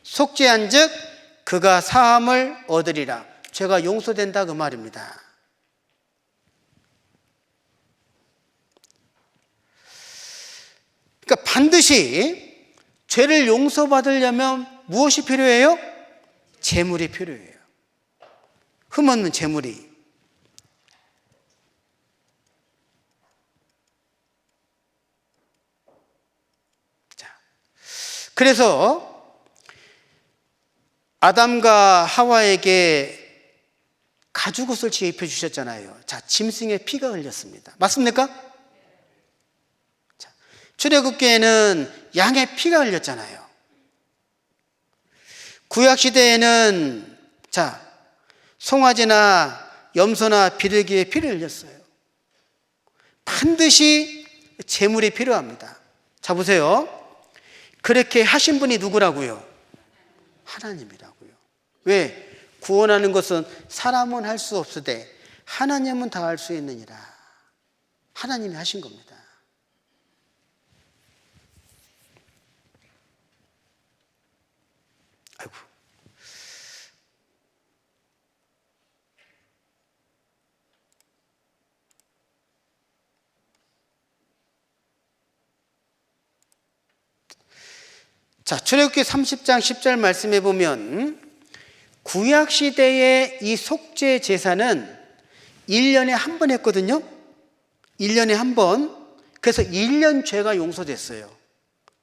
속죄한 즉 그가 사함을 얻으리라. 죄가 용서된다 그 말입니다. 그러니까 반드시 죄를 용서받으려면 무엇이 필요해요? 제물이 필요해요. 흠없는 제물이. 자, 그래서 아담과 하와에게 가죽옷을 입혀 주셨잖아요. 자, 짐승의 피가 흘렸습니다. 맞습니까? 자, 출애굽기에는 양의 피가 흘렸잖아요. 구약 시대에는 자, 송아지나 염소나 비둘기의 피를 흘렸어요. 반드시 제물이 필요합니다. 자, 보세요. 그렇게 하신 분이 누구라고요? 하나님이라고요. 왜? 구원하는 것은 사람은 할 수 없으되 하나님은 다 할 수 있느니라. 하나님이 하신 겁니다. 아이고. 자, 출애굽기 30장 10절 말씀해 보면 구약 시대의 이 속죄 제사는 1년에 한 번 했거든요. 1년에 한 번. 그래서 1년 죄가 용서됐어요.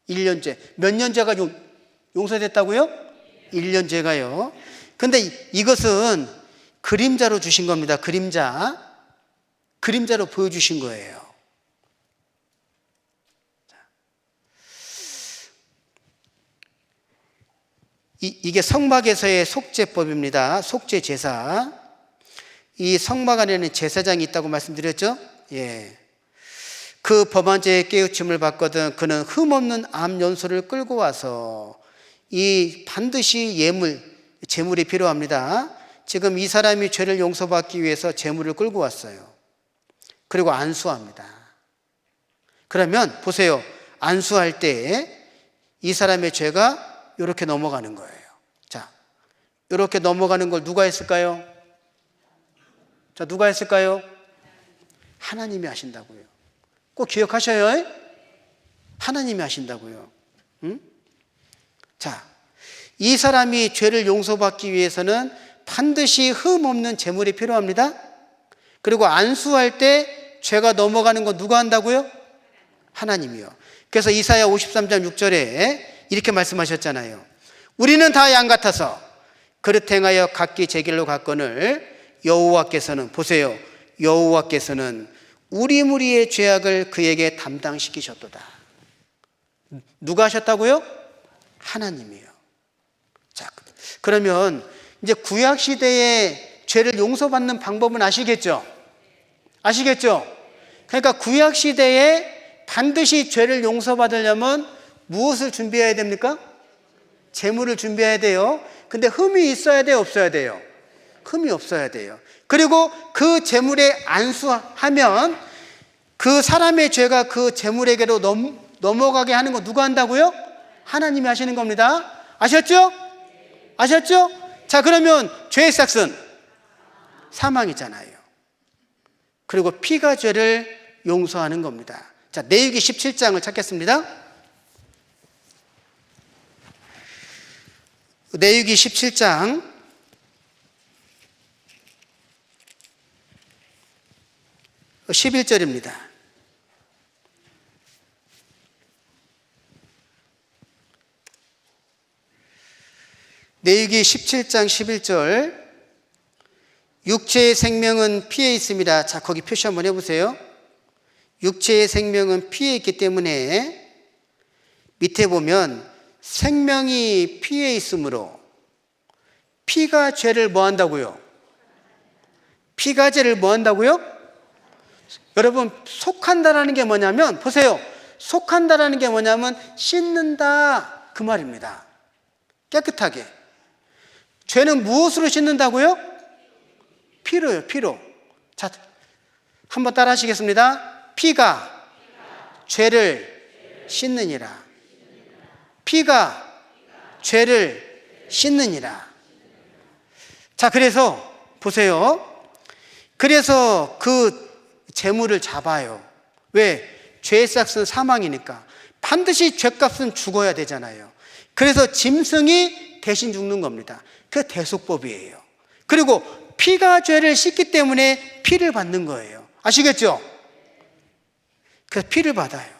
1년 죄. 몇 년 죄가 용서됐다고요? 1년 죄가요. 근데 이것은 그림자로 주신 겁니다. 그림자. 그림자로 보여주신 거예요. 이게 성막에서의 속죄법입니다. 속죄 제사. 이 성막 안에는 제사장이 있다고 말씀드렸죠? 예. 그 범한 죄의 깨우침을 받거든 그는 흠없는 암 연소를 끌고 와서 이 반드시 제물이 필요합니다. 지금 이 사람이 죄를 용서받기 위해서 제물을 끌고 왔어요. 그리고 안수합니다. 그러면 보세요. 안수할 때 이 사람의 죄가 이렇게 넘어가는 거예요. 자, 이렇게 넘어가는 걸 누가 했을까요? 자, 누가 했을까요? 하나님이 하신다고요. 꼭 기억하셔요. 하나님이 하신다고요. 응? 자, 이 사람이 죄를 용서받기 위해서는 반드시 흠 없는 제물이 필요합니다. 그리고 안수할 때 죄가 넘어가는 건 누가 한다고요? 하나님이요. 그래서 이사야 53장 6절에 이렇게 말씀하셨잖아요. 우리는 다 양 같아서 그릇 행하여 각기 제 길로 갔거늘 여호와께서는, 보세요, 여호와께서는 우리 무리의 죄악을 그에게 담당시키셨도다. 누가 하셨다고요? 하나님이요. 자, 그러면 이제 구약 시대에 죄를 용서받는 방법은 아시겠죠? 아시겠죠? 그러니까 구약 시대에 반드시 죄를 용서받으려면 무엇을 준비해야 됩니까? 제물을 준비해야 돼요. 근데 흠이 있어야 돼요, 없어야 돼요? 흠이 없어야 돼요. 그리고 그 제물에 안수하면 그 사람의 죄가 그 제물에게로 넘어가게 하는 거 누가 한다고요? 하나님이 하시는 겁니다. 아셨죠? 아셨죠? 자, 그러면 죄의 삭은 사망이잖아요. 그리고 피가 죄를 용서하는 겁니다. 자, 레위기 17장을 찾겠습니다. 레위기 17장 11절입니다. 레위기 17장 11절, 육체의 생명은 피에 있습니다. 자, 거기 표시 한번 해보세요. 육체의 생명은 피에 있기 때문에 밑에 보면 생명이 피에 있으므로 피가 죄를 뭐 한다고요? 피가 죄를 뭐 한다고요? 여러분, 속한다라는 게 뭐냐면, 보세요, 속한다라는 게 뭐냐면 씻는다, 그 말입니다. 깨끗하게. 죄는 무엇으로 씻는다고요? 피로요, 피로. 자, 한번 따라 하시겠습니다. 피가 죄를 씻느니라. 피가 죄를 씻느니라. 자, 그래서 보세요. 그래서 그 재물을 잡아요. 왜? 죄의 삭은 사망이니까. 반드시 죄값은 죽어야 되잖아요. 그래서 짐승이 대신 죽는 겁니다. 그 대속법이에요. 그리고 피가 죄를 씻기 때문에 피를 받는 거예요. 아시겠죠? 그래서 피를 받아요.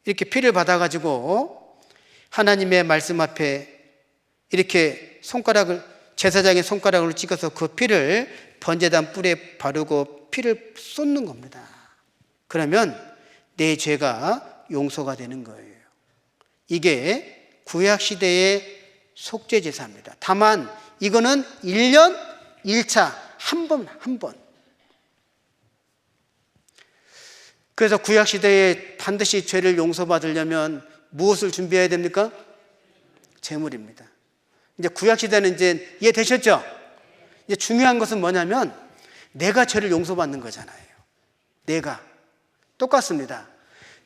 이렇게 피를 받아가지고 하나님의 말씀 앞에 이렇게 손가락을, 제사장의 손가락으로 찍어서 그 피를 번제단 뿔에 바르고 피를 쏟는 겁니다. 그러면 내 죄가 용서가 되는 거예요. 이게 구약시대의 속죄제사입니다. 다만 이거는 1년 1차 한 번. 그래서 구약시대에 반드시 죄를 용서받으려면 무엇을 준비해야 됩니까? 제물입니다. 이제 구약시대는 이제 이해되셨죠? 이제 중요한 것은 뭐냐면 내가 죄를 용서받는 거잖아요. 내가. 똑같습니다.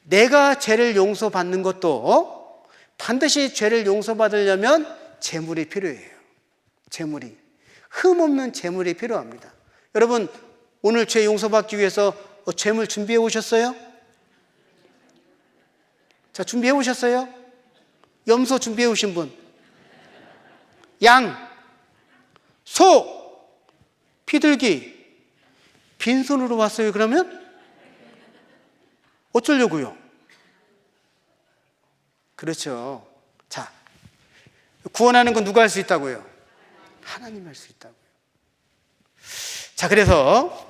내가 죄를 용서받는 것도 반드시 죄를 용서받으려면 제물이 필요해요. 제물이. 흠없는 제물이 필요합니다. 여러분, 오늘 죄 용서받기 위해서 제물 준비해 오셨어요? 자, 준비해 오셨어요? 염소 준비해 오신 분? 양, 소, 피들기, 빈손으로 왔어요. 그러면 어쩌려고요? 그렇죠. 자, 구원하는 건 누가 할 수 있다고요? 하나님 할 수 있다고요. 자, 그래서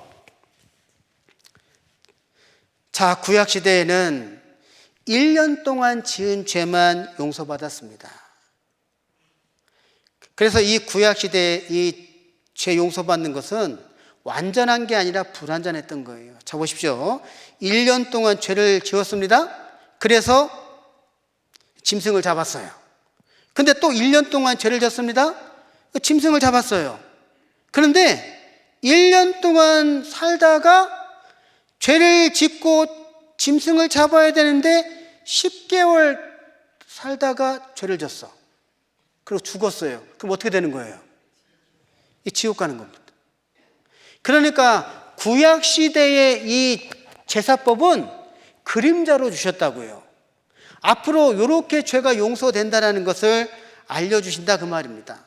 자, 구약시대에는 1년 동안 지은 죄만 용서받았습니다. 그래서 이 구약시대에 이 죄 용서받는 것은 완전한 게 아니라 불완전했던 거예요. 자, 보십시오. 1년 동안 죄를 지었습니다. 그래서 짐승을 잡았어요. 근데 또 1년 동안 죄를 졌습니다. 짐승을 잡았어요. 그런데 1년 동안 살다가 죄를 짓고 짐승을 잡아야 되는데 10개월 살다가 죄를 졌어. 그리고 죽었어요. 그럼 어떻게 되는 거예요? 이 지옥 가는 겁니다. 그러니까 구약시대의 이 제사법은 그림자로 주셨다고요. 앞으로 이렇게 죄가 용서된다는 것을 알려주신다 그 말입니다.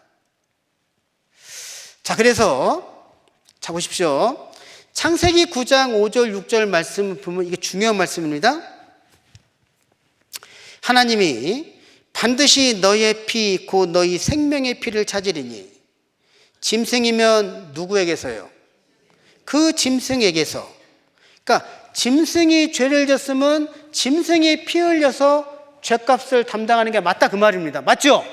자, 그래서 자 보십시오. 창세기 9장 5절 6절 말씀을 보면 이게 중요한 말씀입니다. 하나님이 반드시 너의 피 곧 너희 생명의 피를 찾으리니, 짐승이면 누구에게서요? 그 짐승에게서. 그러니까 짐승이 죄를 졌으면 짐승이 피 흘려서 죄값을 담당하는 게 맞다 그 말입니다. 맞죠?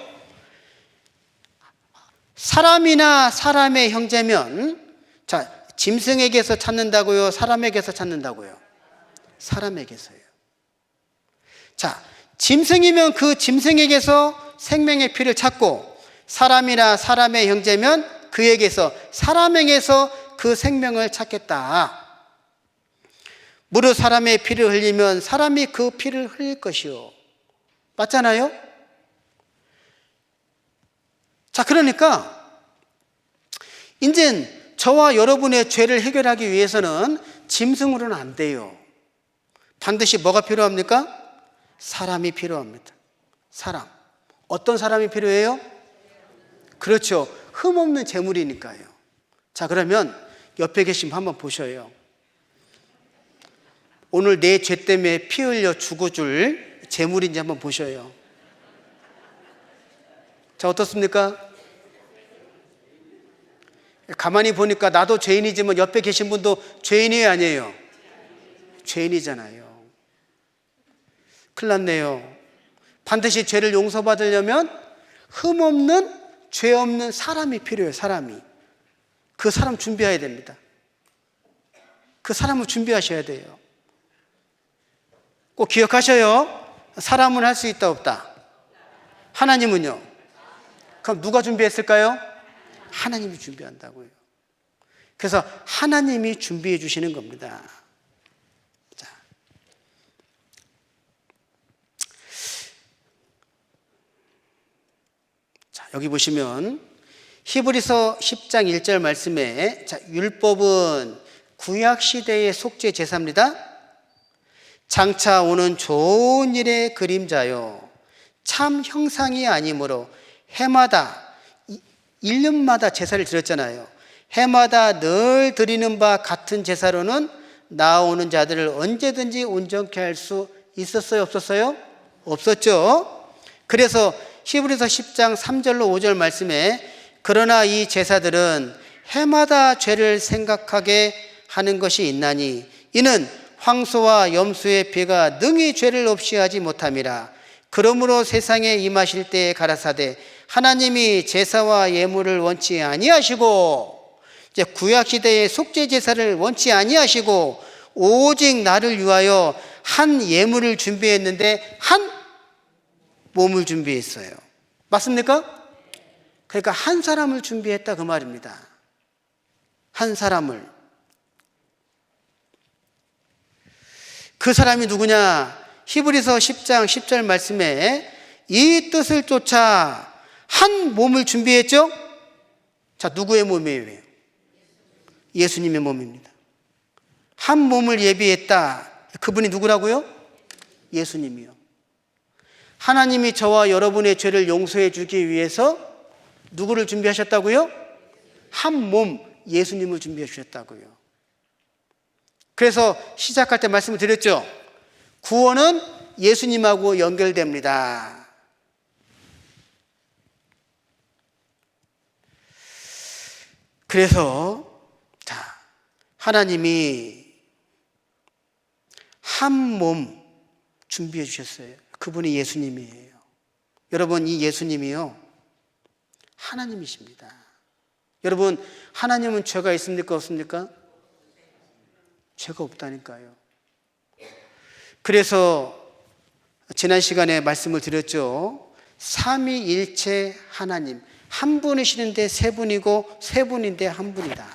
사람이나 사람의 형제면, 자, 짐승에게서 찾는다고요? 사람에게서 찾는다고요? 사람에게서요. 자, 짐승이면 그 짐승에게서 생명의 피를 찾고, 사람이나 사람의 형제면 그에게서, 사람에게서 그 생명을 찾겠다. 무릇 사람의 피를 흘리면 사람이 그 피를 흘릴 것이요. 맞잖아요? 자, 그러니까 이제 저와 여러분의 죄를 해결하기 위해서는 짐승으로는 안 돼요. 반드시 뭐가 필요합니까? 사람이 필요합니다. 사람. 어떤 사람이 필요해요? 그렇죠. 흠없는 재물이니까요. 자, 그러면 옆에 계시면 한번 보셔요. 오늘 내 죄 때문에 피 흘려 죽어줄 재물인지 한번 보셔요. 자, 어떻습니까? 가만히 보니까 나도 죄인이지만 옆에 계신 분도 죄인이에요, 아니에요? 죄인이잖아요. 큰일 났네요. 반드시 죄를 용서받으려면 흠없는, 죄 없는 사람이 필요해요. 사람이. 그 사람 준비해야 됩니다. 그 사람을 준비하셔야 돼요. 꼭 기억하셔요. 사람은 할 수 있다 없다? 하나님은요? 그럼 누가 준비했을까요? 하나님이 준비한다고요. 그래서 하나님이 준비해 주시는 겁니다. 자, 여기 보시면 히브리서 10장 1절 말씀에, 자, 율법은 구약시대의 속죄 제사입니다. 장차 오는 좋은 일의 그림자요, 참 형상이 아니므로 해마다, 1년마다 제사를 드렸잖아요. 해마다 늘 드리는 바 같은 제사로는 나오는 자들을 언제든지 온전케 할 수 있었어요? 없었어요? 없었죠. 그래서 히브리서 10장 3절로 5절 말씀에, 그러나 이 제사들은 해마다 죄를 생각하게 하는 것이 있나니 이는 황소와 염소의 피가 능히 죄를 없이 하지 못함이라. 그러므로 세상에 임하실 때에 가라사대 하나님이 제사와 예물을 원치 아니하시고, 이제 구약 시대의 속죄 제사를 원치 아니하시고 오직 나를 위하여 한 예물을 준비했는데 한 몸을 준비했어요. 맞습니까? 그러니까 한 사람을 준비했다 그 말입니다. 한 사람을. 그 사람이 누구냐? 히브리서 10장 10절 말씀에 이 뜻을 쫓아 한 몸을 준비했죠? 자, 누구의 몸이에요? 예수님의 몸입니다. 한 몸을 예비했다. 그분이 누구라고요? 예수님이요. 하나님이 저와 여러분의 죄를 용서해 주기 위해서 누구를 준비하셨다고요? 한 몸, 예수님을 준비해 주셨다고요. 그래서 시작할 때 말씀을 드렸죠. 구원은 예수님하고 연결됩니다. 그래서 자, 하나님이 한 몸 준비해 주셨어요. 그분이 예수님이에요. 여러분, 이 예수님이요, 하나님이십니다. 여러분, 하나님은 죄가 있습니까? 없습니까? 죄가 없다니까요. 그래서 지난 시간에 말씀을 드렸죠. 삼위일체 하나님, 한 분이시는데 세 분이고 세 분인데 한 분이다.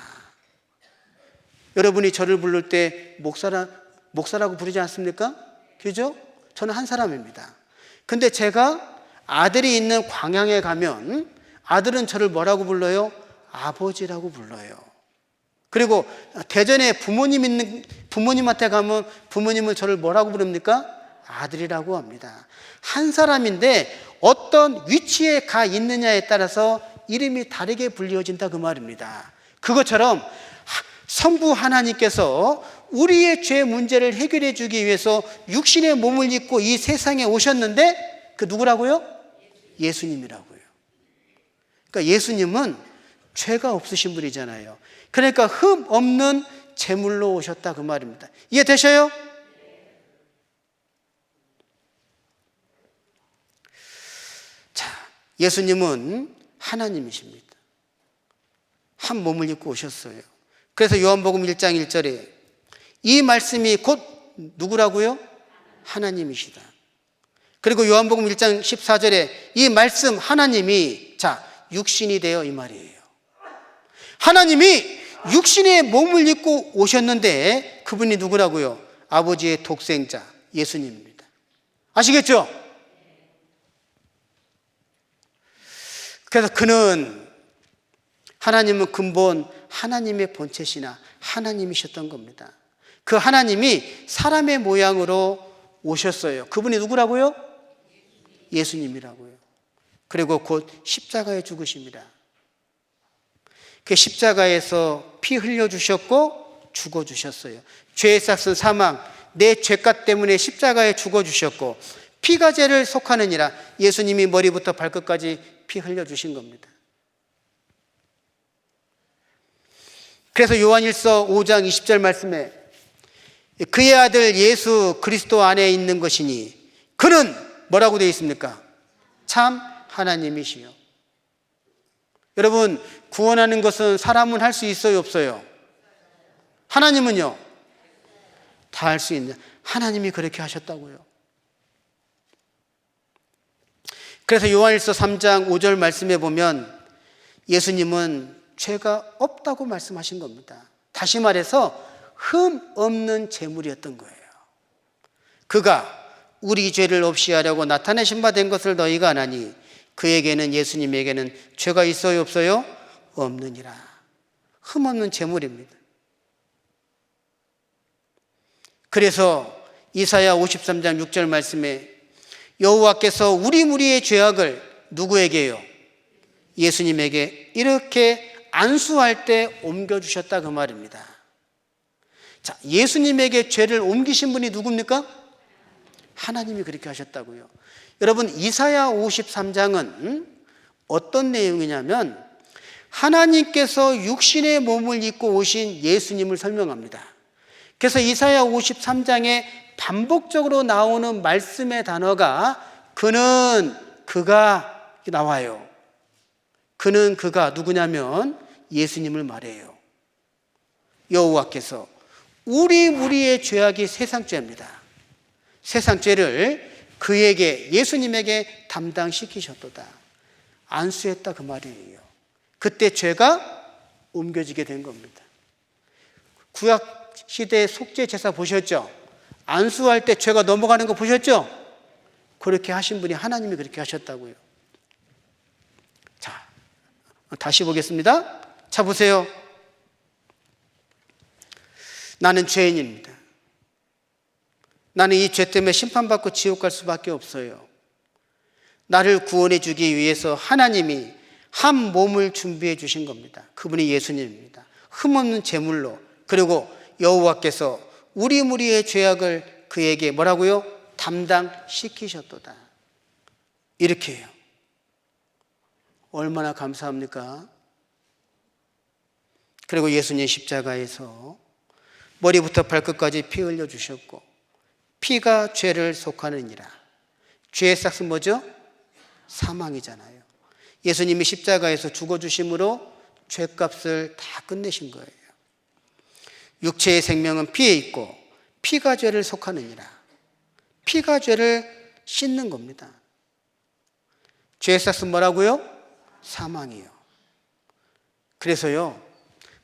여러분이 저를 부를 때 목사라고 부르지 않습니까? 그죠? 저는 한 사람입니다. 근데 제가 아들이 있는 광양에 가면 아들은 저를 뭐라고 불러요? 아버지라고 불러요. 그리고 대전에 부모님 있는, 부모님한테 가면 부모님은 저를 뭐라고 부릅니까? 아들이라고 합니다. 한 사람인데 어떤 위치에 가 있느냐에 따라서 이름이 다르게 불리워진다 그 말입니다. 그것처럼 성부 하나님께서 우리의 죄 문제를 해결해 주기 위해서 육신의 몸을 입고 이 세상에 오셨는데 그 누구라고요? 예수님이라고요. 그러니까 예수님은 죄가 없으신 분이잖아요. 그러니까 흠 없는 제물로 오셨다 그 말입니다. 이해되셔요? 자, 예수님은 하나님이십니다. 한 몸을 입고 오셨어요. 그래서 요한복음 1장 1절에 이 말씀이 곧 누구라고요? 하나님이시다. 그리고 요한복음 1장 14절에 이 말씀 하나님이 육신이 되어 이 말이에요. 하나님이 육신의 몸을 입고 오셨는데 그분이 누구라고요? 아버지의 독생자 예수님입니다. 아시겠죠? 그래서 하나님은 근본 하나님의 본체시나 하나님이셨던 겁니다. 그 하나님이 사람의 모양으로 오셨어요. 그분이 누구라고요? 예수님이라고요. 그리고 곧 십자가에 죽으십니다. 그 십자가에서 피 흘려주셨고 죽어주셨어요. 죄의 삭은 사망, 내 죄값 때문에 십자가에 죽어주셨고 피가 죄를 속하느니라. 예수님이 머리부터 발끝까지 피 흘려주신 겁니다. 그래서 요한일서 5장 20절 말씀에 그의 아들 예수 그리스도 안에 있는 것이니 그는 뭐라고 되어 있습니까? 참 하나님이시요. 여러분, 구원하는 것은 사람은 할 수 있어요, 없어요? 하나님은요? 다 할 수 있는, 하나님이 그렇게 하셨다고요. 그래서 요한일서 3장 5절 말씀에 보면 예수님은 죄가 없다고 말씀하신 겁니다. 다시 말해서 흠 없는 제물이었던 거예요. 그가 우리 죄를 없이 하려고 나타내신 바 된 것을 너희가 아나니 그에게는, 예수님에게는 죄가 있어요, 없어요? 없느니라. 흠 없는 제물입니다. 그래서 이사야 53장 6절 말씀에 여호와께서 우리 무리의 죄악을 누구에게요? 예수님에게 이렇게 안수할 때 옮겨주셨다 그 말입니다. 자, 예수님에게 죄를 옮기신 분이 누굽니까? 하나님이 그렇게 하셨다고요. 여러분, 이사야 53장은 어떤 내용이냐면 하나님께서 육신의 몸을 입고 오신 예수님을 설명합니다. 그래서 이사야 53장에 반복적으로 나오는 말씀의 단어가 그는, 그가 나와요. 그는, 그가 누구냐면 예수님을 말해요. 여호와께서 우리 무리의 죄악이 세상 죄입니다. 세상 죄를 그에게, 예수님에게 담당시키셨도다. 안수했다 그 말이에요. 그때 죄가 옮겨지게 된 겁니다. 구약 시대의 속죄 제사 보셨죠? 안수할 때 죄가 넘어가는 거 보셨죠? 그렇게 하신 분이 하나님이 그렇게 하셨다고요. 자, 다시 보겠습니다. 자, 보세요. 나는 죄인입니다. 나는 이 죄 때문에 심판받고 지옥 갈 수밖에 없어요. 나를 구원해 주기 위해서 하나님이 한 몸을 준비해 주신 겁니다. 그분이 예수님입니다. 흠없는 제물로. 그리고 여호와께서 우리 무리의 죄악을 그에게 뭐라고요? 담당시키셨도다. 이렇게 해요. 얼마나 감사합니까? 그리고 예수님 십자가에서 머리부터 발끝까지 피 흘려 주셨고 피가 죄를 속하느니라. 죄의 삭은 뭐죠? 사망이잖아요. 예수님이 십자가에서 죽어주심으로 죄값을 다 끝내신 거예요. 육체의 생명은 피에 있고 피가 죄를 속하느니라. 피가 죄를 씻는 겁니다. 죄의 삭은 뭐라고요? 사망이요. 그래서요,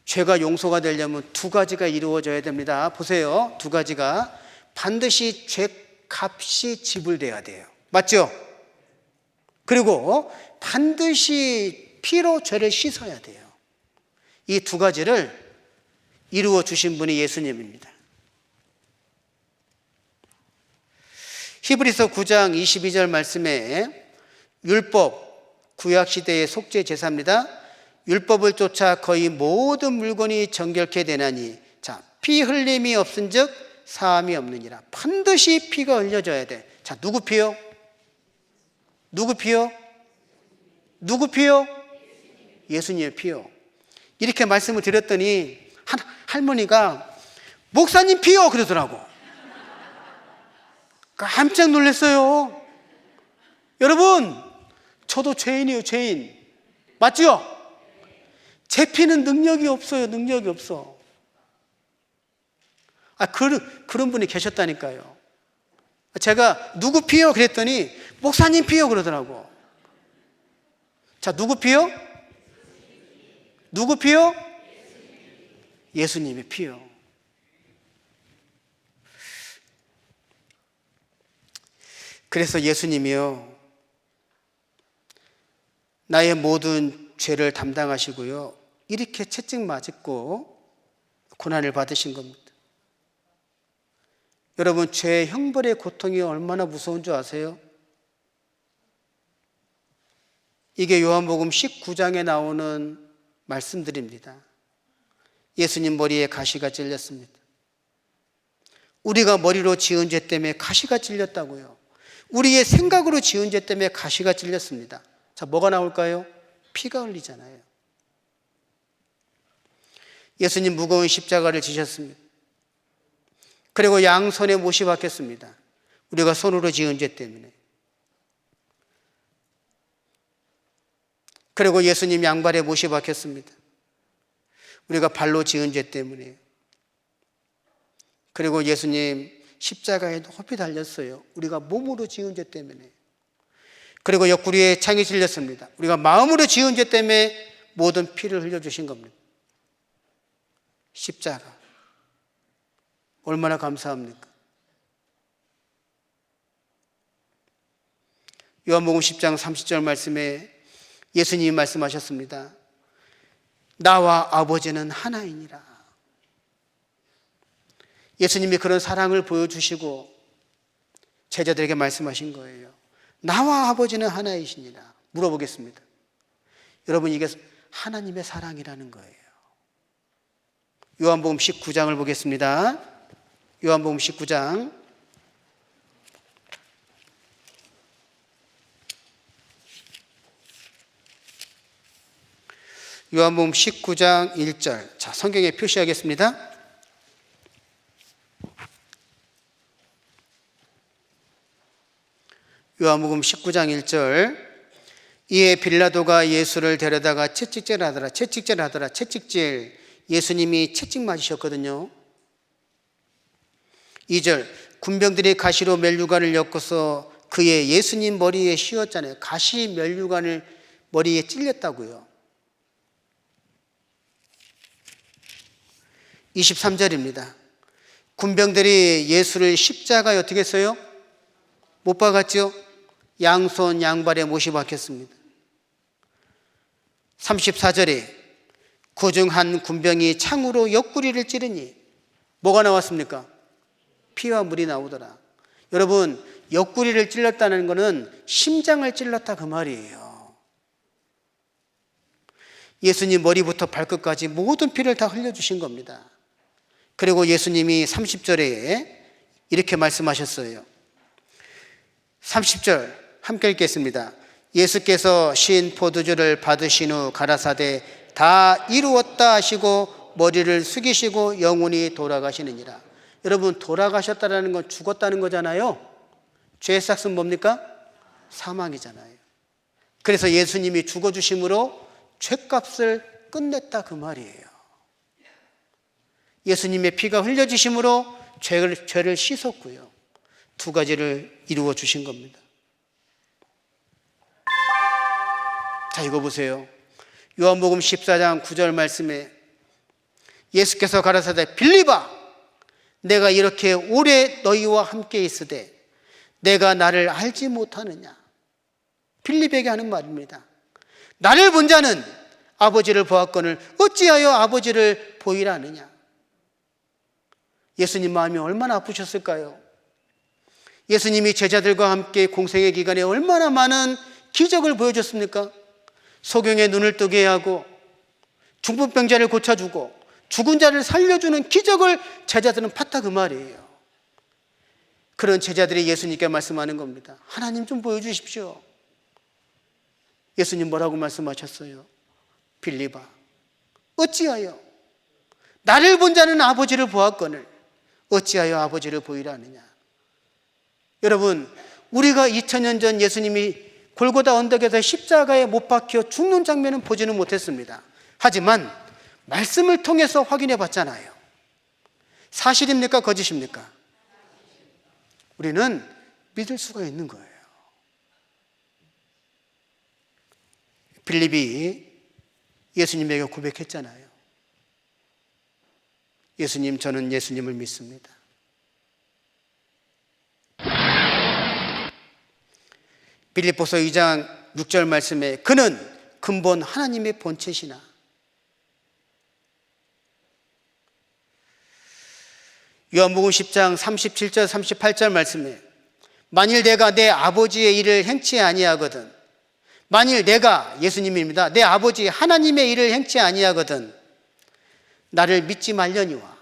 죄가 용서가 되려면 두 가지가 이루어져야 됩니다. 보세요. 두 가지가. 반드시 죄값이 지불돼야 돼요. 맞죠? 그리고 반드시 피로 죄를 씻어야 돼요. 이 두 가지를 이루어 주신 분이 예수님입니다. 히브리서 9장 22절 말씀에 율법, 구약시대의 속죄 제사입니다. 율법을 쫓아 거의 모든 물건이 정결케 되나니, 자, 피 흘림이 없은즉 사함이 없느니라. 반드시 피가 흘려져야 돼. 자, 누구 피요? 누구 피요? 누구 피요? 예수님의 피요. 이렇게 말씀을 드렸더니 한 할머니가 목사님 피요 그러더라고. 깜짝 놀랐어요. 여러분, 저도 죄인이에요. 죄인 맞죠? 제 피는 능력이 없어요. 능력이 없어. 그런 분이 계셨다니까요. 제가 누구 피요 그랬더니 목사님 피요 그러더라고. 자, 누구 피요? 누구 피요? 예수님의 피요. 그래서 예수님이요, 나의 모든 죄를 담당하시고요, 이렇게 채찍 맞고 고난을 받으신 겁니다. 여러분, 죄의 형벌의 고통이 얼마나 무서운 줄 아세요? 이게 요한복음 19장에 나오는 말씀들입니다. 예수님 머리에 가시가 찔렸습니다. 우리가 머리로 지은 죄 때문에 가시가 찔렸다고요. 우리의 생각으로 지은 죄 때문에 가시가 찔렸습니다. 자, 뭐가 나올까요? 피가 흘리잖아요. 예수님 무거운 십자가를 지셨습니다. 그리고 양손에 못이 박혔습니다. 우리가 손으로 지은 죄 때문에. 그리고 예수님 양발에 못이 박혔습니다. 우리가 발로 지은 죄 때문에. 그리고 예수님 십자가에 높이 달렸어요. 우리가 몸으로 지은 죄 때문에. 그리고 옆구리에 창이 찔렸습니다. 우리가 마음으로 지은 죄 때문에 모든 피를 흘려주신 겁니다. 십자가. 얼마나 감사합니까? 요한복음 10장 30절 말씀에 예수님이 말씀하셨습니다. 나와 아버지는 하나이니라. 예수님이 그런 사랑을 보여주시고 제자들에게 말씀하신 거예요. 나와 아버지는 하나이시니라. 물어보겠습니다. 여러분, 이게 하나님의 사랑이라는 거예요. 요한복음 19장을 보겠습니다. 요한복음 19장 요한복음 19장 1절. 자, 성경에 표시하겠습니다. 요한복음 19장 1절. 이에 빌라도가 예수를 데려다가 채찍질하더라. 예수님이 채찍 맞으셨거든요. 2절. 군병들이 가시로 면류관을 엮어서 그의 예수님 머리에 씌웠잖아요. 가시 면류관을 머리에 찔렸다고요. 23절입니다. 군병들이 예수를 십자가에 어떻게 했어요? 못 박았죠? 양손 양발에 못이 박혔습니다. 34절에 그 중 한 군병이 창으로 옆구리를 찌르니 뭐가 나왔습니까? 피와 물이 나오더라. 여러분, 옆구리를 찔렀다는 것은 심장을 찔렀다 그 말이에요. 예수님 머리부터 발끝까지 모든 피를 다 흘려주신 겁니다. 그리고 예수님이 30절에 이렇게 말씀하셨어요. 30절 함께 읽겠습니다. 예수께서 신 포도주를 받으신 후 가라사대 다 이루었다 하시고 머리를 숙이시고 영원히 돌아가시느니라. 여러분, 돌아가셨다는 건 죽었다는 거잖아요. 죄의 삭은 뭡니까? 사망이잖아요. 그래서 예수님이 죽어주심으로 죄값을 끝냈다 그 말이에요. 예수님의 피가 흘려지심으로 죄를 씻었고요. 두 가지를 이루어 주신 겁니다. 자, 이거 보세요. 요한복음 14장 9절 말씀에 예수께서 가라사대 빌립아, 내가 이렇게 오래 너희와 함께 있으되 내가 나를 알지 못하느냐. 빌립에게 하는 말입니다. 나를 본 자는 아버지를 보았거늘 어찌하여 아버지를 보이라 하느냐. 예수님 마음이 얼마나 아프셨을까요? 예수님이 제자들과 함께 공생의 기간에 얼마나 많은 기적을 보여줬습니까? 소경의 눈을 뜨게 하고 중풍병자를 고쳐주고 죽은 자를 살려주는 기적을 제자들은 봤다 그 말이에요. 그런 제자들이 예수님께 말씀하는 겁니다. 하나님 좀 보여주십시오. 예수님 뭐라고 말씀하셨어요? 빌립아, 어찌하여 나를 본 자는 아버지를 보았거늘 어찌하여 아버지를 보이라 하느냐. 여러분, 우리가 2000년 전 예수님이 골고다 언덕에서 십자가에 못 박혀 죽는 장면은 보지는 못했습니다. 하지만 말씀을 통해서 확인해 봤잖아요. 사실입니까? 거짓입니까? 우리는 믿을 수가 있는 거예요. 빌립이 예수님에게 고백했잖아요. 예수님, 저는 예수님을 믿습니다. 빌립보서 2장 6절 말씀에 그는 근본 하나님의 본체시나. 요한복음 10장 37절 38절 말씀에 만일 내가 내 아버지의 일을 행치 아니하거든, 만일 내가, 예수님입니다, 내 아버지 하나님의 일을 행치 아니하거든 나를 믿지 말려니와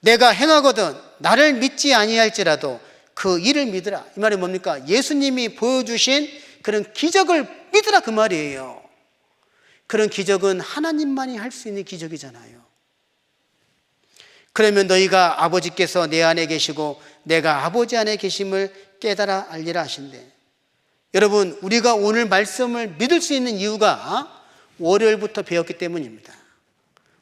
내가 행하거든 나를 믿지 아니할지라도 그 일을 믿으라. 이 말이 뭡니까? 예수님이 보여주신 그런 기적을 믿으라 그 말이에요. 그런 기적은 하나님만이 할 수 있는 기적이잖아요. 그러면 너희가 아버지께서 내 안에 계시고 내가 아버지 안에 계심을 깨달아 알리라 하신대. 여러분, 우리가 오늘 말씀을 믿을 수 있는 이유가 월요일부터 배웠기 때문입니다.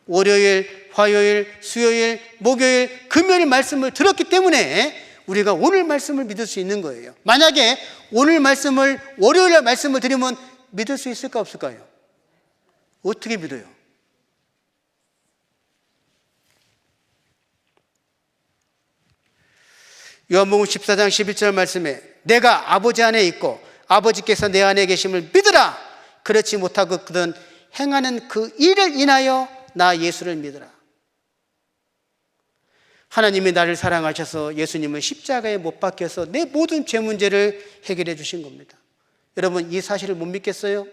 월요일, 화요일, 수요일, 목요일, 금요일 말씀을 들었기 때문에 우리가 오늘 말씀을 믿을 수 있는 거예요. 만약에 오늘 말씀을, 월요일에 말씀을 드리면 믿을 수 있을까 없을까요? 어떻게 믿어요? 요한복음 14장 11절 말씀에 내가 아버지 안에 있고 아버지께서 내 안에 계심을 믿으라. 그렇지 못하거든 행하는 그 일을 인하여 나 예수를 믿으라. 하나님이 나를 사랑하셔서 예수님을 십자가에 못 박혀서 내 모든 죄 문제를 해결해 주신 겁니다. 여러분, 이 사실을 못 믿겠어요?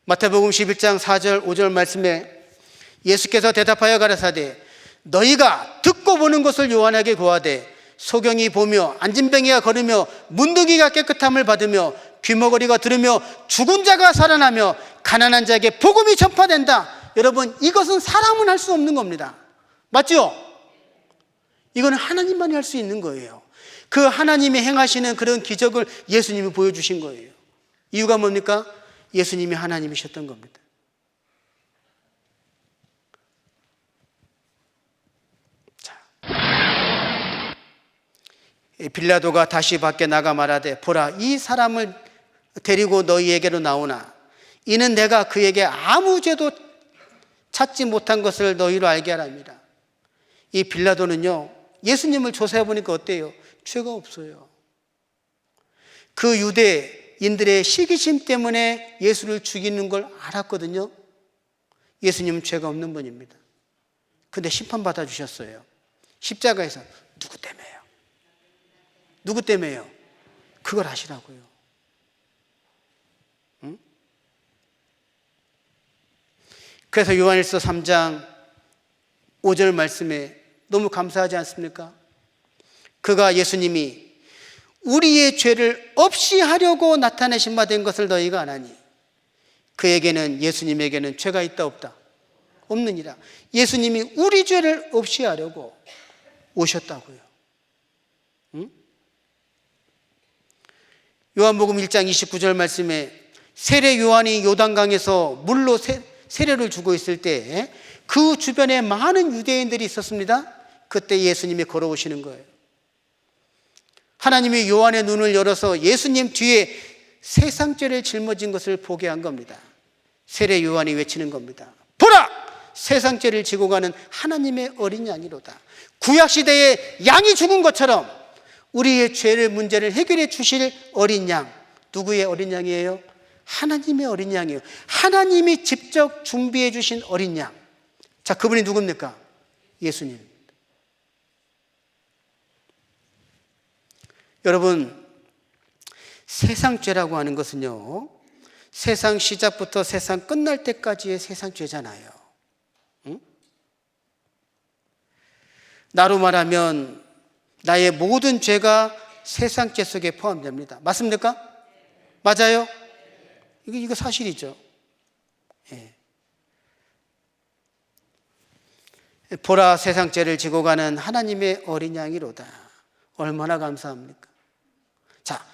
마태복음 11장 4절 5절 말씀에 예수께서 대답하여 가라사대 너희가 듣고 보는 것을 요한에게 고하되 소경이 보며 안진뱅이가 걸으며 문둥이가 깨끗함을 받으며 귀머거리가 들으며 죽은 자가 살아나며 가난한 자에게 복음이 전파된다. 여러분, 이것은 사람은 할 수 없는 겁니다. 맞죠? 이거는 하나님만이 할 수 있는 거예요. 그 하나님이 행하시는 그런 기적을 예수님이 보여주신 거예요. 이유가 뭡니까? 예수님이 하나님이셨던 겁니다. 자, 빌라도가 다시 밖에 나가 말하되 보라, 이 사람을 데리고 너희에게로 나오나 이는 내가 그에게 아무 죄도 찾지 못한 것을 너희로 알게 하랍니다. 이 빌라도는요, 예수님을 조사해 보니까 어때요? 죄가 없어요. 그 유대인들의 시기심 때문에 예수를 죽이는 걸 알았거든요. 예수님은 죄가 없는 분입니다. 근데 심판받아 주셨어요. 십자가에서. 누구 때문에요? 누구 때문에요? 그걸 아시라고요. 응? 그래서 요한일서 3장 5절 말씀에 너무 감사하지 않습니까? 그가, 예수님이 우리의 죄를 없이 하려고 나타내신 바 된 것을 너희가 아나니 그에게는, 예수님에게는 죄가 있다 없다? 없느니라. 예수님이 우리 죄를 없이 하려고 오셨다고요. 응? 요한복음 1장 29절 말씀에 세례 요한이 요단강에서 물로 세례를 주고 있을 때 그 주변에 많은 유대인들이 있었습니다. 그때 예수님이 걸어오시는 거예요. 하나님이 요한의 눈을 열어서 예수님 뒤에 세상죄를 짊어진 것을 보게 한 겁니다. 세례 요한이 외치는 겁니다. 보라! 세상죄를 지고 가는 하나님의 어린 양이로다. 구약시대에 양이 죽은 것처럼 우리의 죄를, 문제를 해결해 주실 어린 양. 누구의 어린 양이에요? 하나님의 어린 양이에요. 하나님이 직접 준비해 주신 어린 양. 자, 그분이 누굽니까? 예수님. 여러분, 세상죄라고 하는 것은요, 세상 시작부터 세상 끝날 때까지의 세상죄잖아요. 응? 나로 말하면 나의 모든 죄가 세상죄 속에 포함됩니다. 맞습니까? 맞아요? 이거 사실이죠. 예. 보라, 세상죄를 지고 가는 하나님의 어린 양이로다. 얼마나 감사합니까? 자,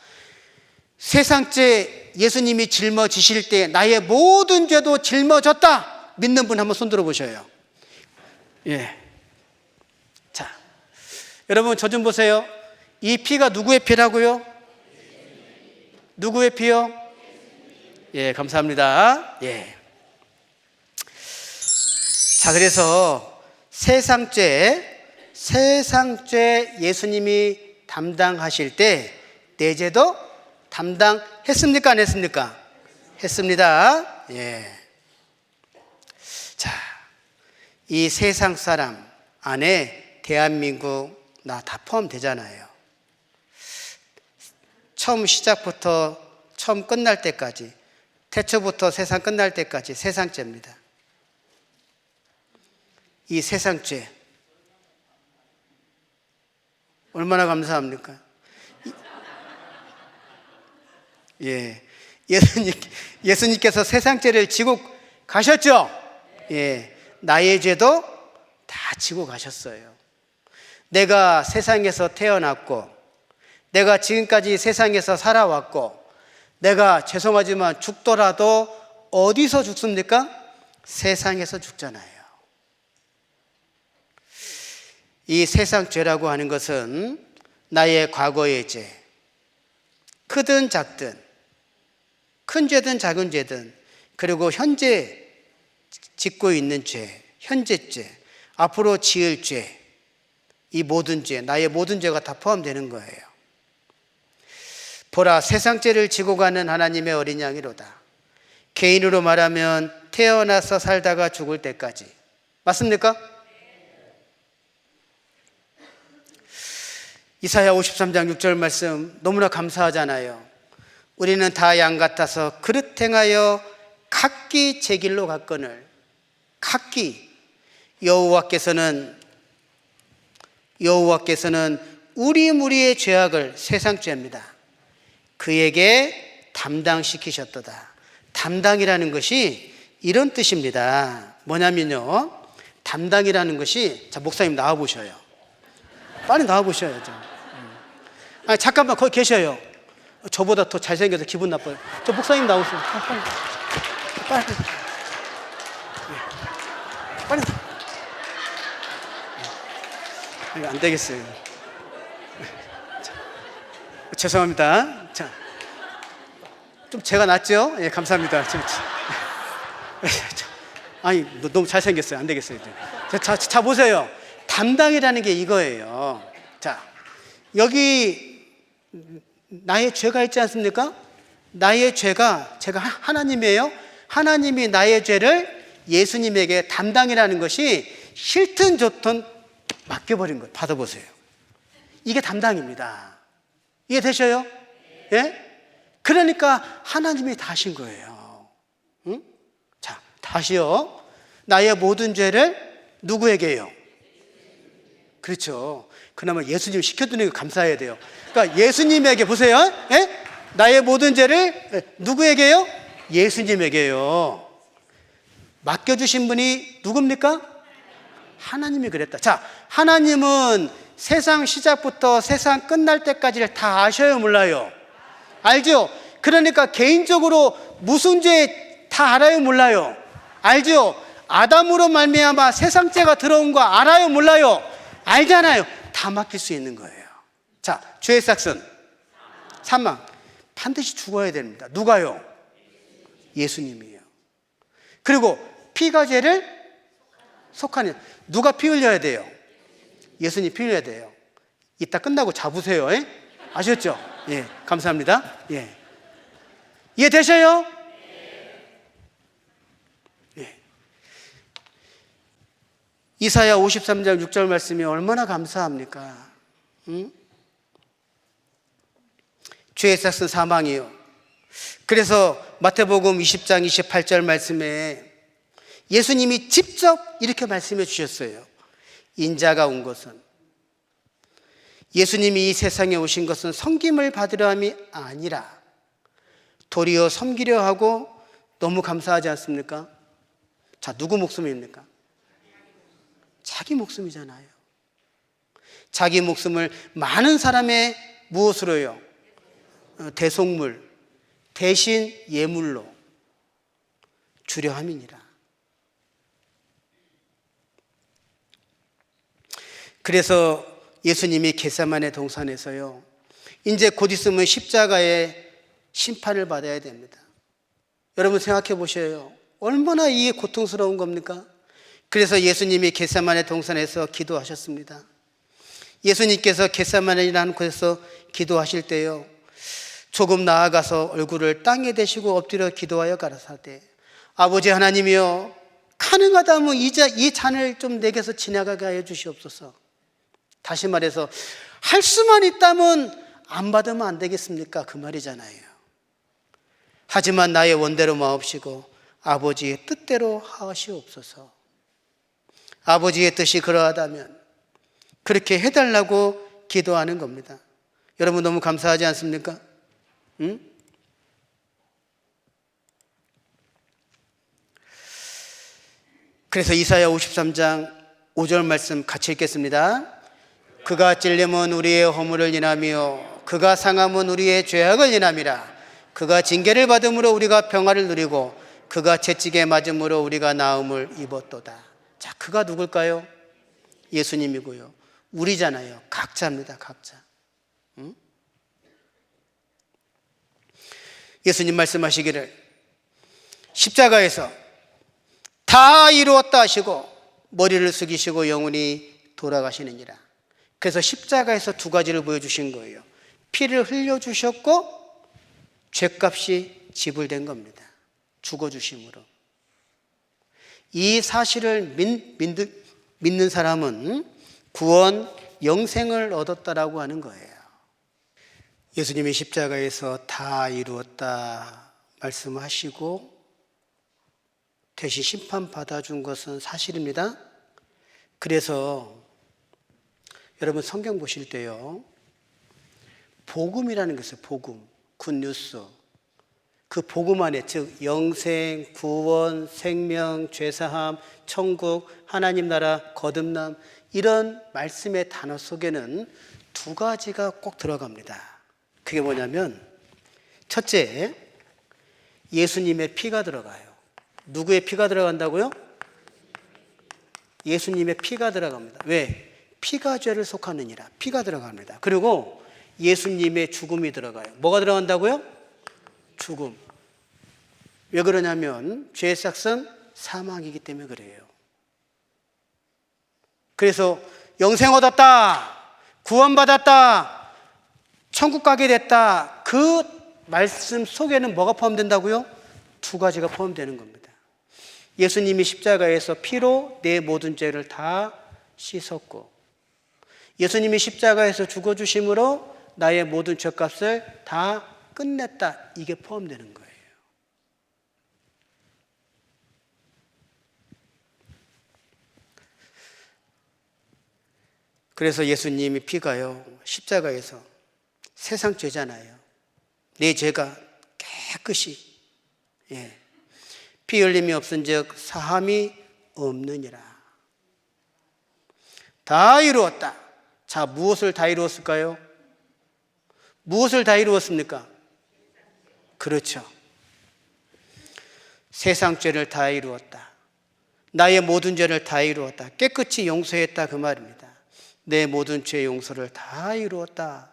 세상죄 예수님이 짊어지실 때 나의 모든 죄도 짊어졌다 믿는 분 한번 손 들어 보셔요. 예. 자, 여러분 저 좀 보세요. 이 피가 누구의 피라고요? 누구의 피요? 예, 감사합니다. 예. 자, 그래서 세상죄 예수님이 담당하실 때 내 죄도 담당했습니까? 안 했습니까? 했습니다. 예. 자, 이 세상 사람 안에 대한민국 나 다 포함되잖아요. 처음 시작부터 처음 끝날 때까지, 태초부터 세상 끝날 때까지 세상죄입니다. 이 세상죄 얼마나 감사합니까? 예, 예수님께서 세상죄를 지고 가셨죠? 예, 나의 죄도 다 지고 가셨어요. 내가 세상에서 태어났고, 내가 지금까지 세상에서 살아왔고, 내가 죄송하지만 죽더라도 어디서 죽습니까? 세상에서 죽잖아요. 이 세상죄라고 하는 것은 나의 과거의 죄, 크든 작든, 큰 죄든 작은 죄든, 그리고 현재 짓고 있는 죄, 현재죄, 앞으로 지을 죄, 이 모든 죄, 나의 모든 죄가 다 포함되는 거예요. 보라, 세상죄를 지고 가는 하나님의 어린 양이로다. 개인으로 말하면 태어나서 살다가 죽을 때까지. 맞습니까? 이사야 53장 6절 말씀 너무나 감사하잖아요. 우리는 다 양 같아서 그릇 행하여 각기 제 길로 갔거늘. 각기. 여호와께서는 우리 무리의 죄악을, 세상죄입니다, 그에게 담당시키셨도다. 담당이라는 것이 이런 뜻입니다. 뭐냐면요, 담당이라는 것이, 자, 목사님 나와보셔요. 빨리 나와보셔야죠. 아니, 잠깐만 거기 계셔요. 저보다 더 잘생겨서 기분 나빠요. 저 목사님 나오세요. 빨리. 빨리. 이거 안 되겠어요. 자, 죄송합니다. 자, 좀 제가 낫죠? 예, 감사합니다. 아니, 너무 잘생겼어요. 안 되겠어요. 자, 보세요. 담당이라는 게 이거예요. 자, 여기 나의 죄가 있지 않습니까? 나의 죄가, 제가 하나님이에요. 하나님이 나의 죄를 예수님에게, 담당이라는 것이 싫든 좋든 맡겨버린 거예요. 받아보세요. 이게 담당입니다. 이해되셔요? 예? 그러니까 하나님이 다 하신 거예요. 응? 자, 다시요. 나의 모든 죄를 누구에게요? 그렇죠. 그나마 예수님 시켜주는 거 감사해야 돼요. 그러니까 예수님에게, 보세요. 예? 나의 모든 죄를 누구에게요? 예수님에게요. 맡겨주신 분이 누굽니까? 하나님이 그랬다. 자, 하나님은 세상 시작부터 세상 끝날 때까지를 다 아셔요, 몰라요? 알죠? 그러니까 개인적으로 무슨 죄 다 알아요, 몰라요? 알죠? 아담으로 말미암아 세상죄가 들어온 거 알아요, 몰라요? 알잖아요. 다 맡길 수 있는 거예요. 자, 죄의 삭은 사망. 반드시 죽어야 됩니다. 누가요? 예수님이에요. 그리고 피가 죄를 속하는, 누가 피 흘려야 돼요? 예수님 피 흘려야 돼요. 이따 끝나고 잡으세요. 예? 아셨죠? 예, 감사합니다. 예. 이해되셔요? 예. 이사야 53장 6절 말씀이 얼마나 감사합니까? 응? 죄의 삭은 사망이요. 그래서 마태복음 20장 28절 말씀에 예수님이 직접 이렇게 말씀해 주셨어요. 인자가 온 것은, 예수님이 이 세상에 오신 것은 섬김을 받으려 함이 아니라 도리어 섬기려 하고. 너무 감사하지 않습니까? 자, 누구 목숨입니까? 자기 목숨이잖아요. 자기 목숨을 많은 사람의 무엇으로요? 대속물, 대신 예물로 주려 함이니라. 그래서 예수님이 겟세마네 동산에서요, 이제 곧 있으면 십자가의 심판을 받아야 됩니다. 여러분 생각해 보셔요. 얼마나 이게 고통스러운 겁니까? 그래서 예수님이 겟세마네 동산에서 기도하셨습니다. 예수님께서 겟세마네라는 곳에서 기도하실 때요, 조금 나아가서 얼굴을 땅에 대시고 엎드려 기도하여 가라사대, 아버지 하나님이여, 가능하다면 이 잔을 좀 내게서 지나가게 하여 주시옵소서. 다시 말해서 할 수만 있다면 안 받으면 안 되겠습니까? 그 말이잖아요. 하지만 나의 원대로 마옵시고 아버지의 뜻대로 하시옵소서. 아버지의 뜻이 그러하다면 그렇게 해달라고 기도하는 겁니다. 여러분 너무 감사하지 않습니까? 응? 그래서 이사야 53장 5절 말씀 같이 읽겠습니다. 그가 찔림은 우리의 허물을 인하며 그가 상함은 우리의 죄악을 인함이라. 그가 징계를 받음으로 우리가 평화를 누리고 그가 채찍에 맞음으로 우리가 나음을 입었도다. 자, 그가 누굴까요? 예수님이고요. 우리잖아요. 각자입니다. 각자. 응? 예수님 말씀하시기를 십자가에서 다 이루었다 하시고 머리를 숙이시고 영원히 돌아가시느니라. 그래서 십자가에서 두 가지를 보여주신 거예요. 피를 흘려주셨고 죄값이 지불된 겁니다. 죽어주심으로. 이 사실을 믿는 사람은 구원, 영생을 얻었다라고 하는 거예요. 예수님이 십자가에서 다 이루었다 말씀하시고 대신 심판 받아준 것은 사실입니다. 그래서 여러분 성경 보실 때요, 복음이라는 게 있어요. 복음, 굿뉴스. 그 복음 안에, 즉 영생, 구원, 생명, 죄사함, 천국, 하나님 나라, 거듭남, 이런 말씀의 단어 속에는 두 가지가 꼭 들어갑니다. 그게 뭐냐면, 첫째, 예수님의 피가 들어가요. 누구의 피가 들어간다고요? 예수님의 피가 들어갑니다. 왜? 피가 죄를 속하느니라. 피가 들어갑니다. 그리고 예수님의 죽음이 들어가요. 뭐가 들어간다고요? 죽음. 왜 그러냐면 죄의 삭은 사망이기 때문에 그래요. 그래서 영생 얻었다, 구원받았다, 천국 가게 됐다, 그 말씀 속에는 뭐가 포함된다고요? 두 가지가 포함되는 겁니다. 예수님이 십자가에서 피로 내 모든 죄를 다 씻었고, 예수님이 십자가에서 죽어주심으로 나의 모든 죄값을 다 끝냈다, 이게 포함되는 거예요. 그래서 예수님이 피가요, 십자가에서 세상 죄잖아요. 내 죄가 깨끗이, 피 흘림이 없은즉 사함이 없느니라. 다 이루었다. 자, 무엇을 다 이루었을까요? 무엇을 다 이루었습니까? 그렇죠. 세상 죄를 다 이루었다. 나의 모든 죄를 다 이루었다. 깨끗이 용서했다, 그 말입니다. 내 모든 죄 용서를 다 이루었다.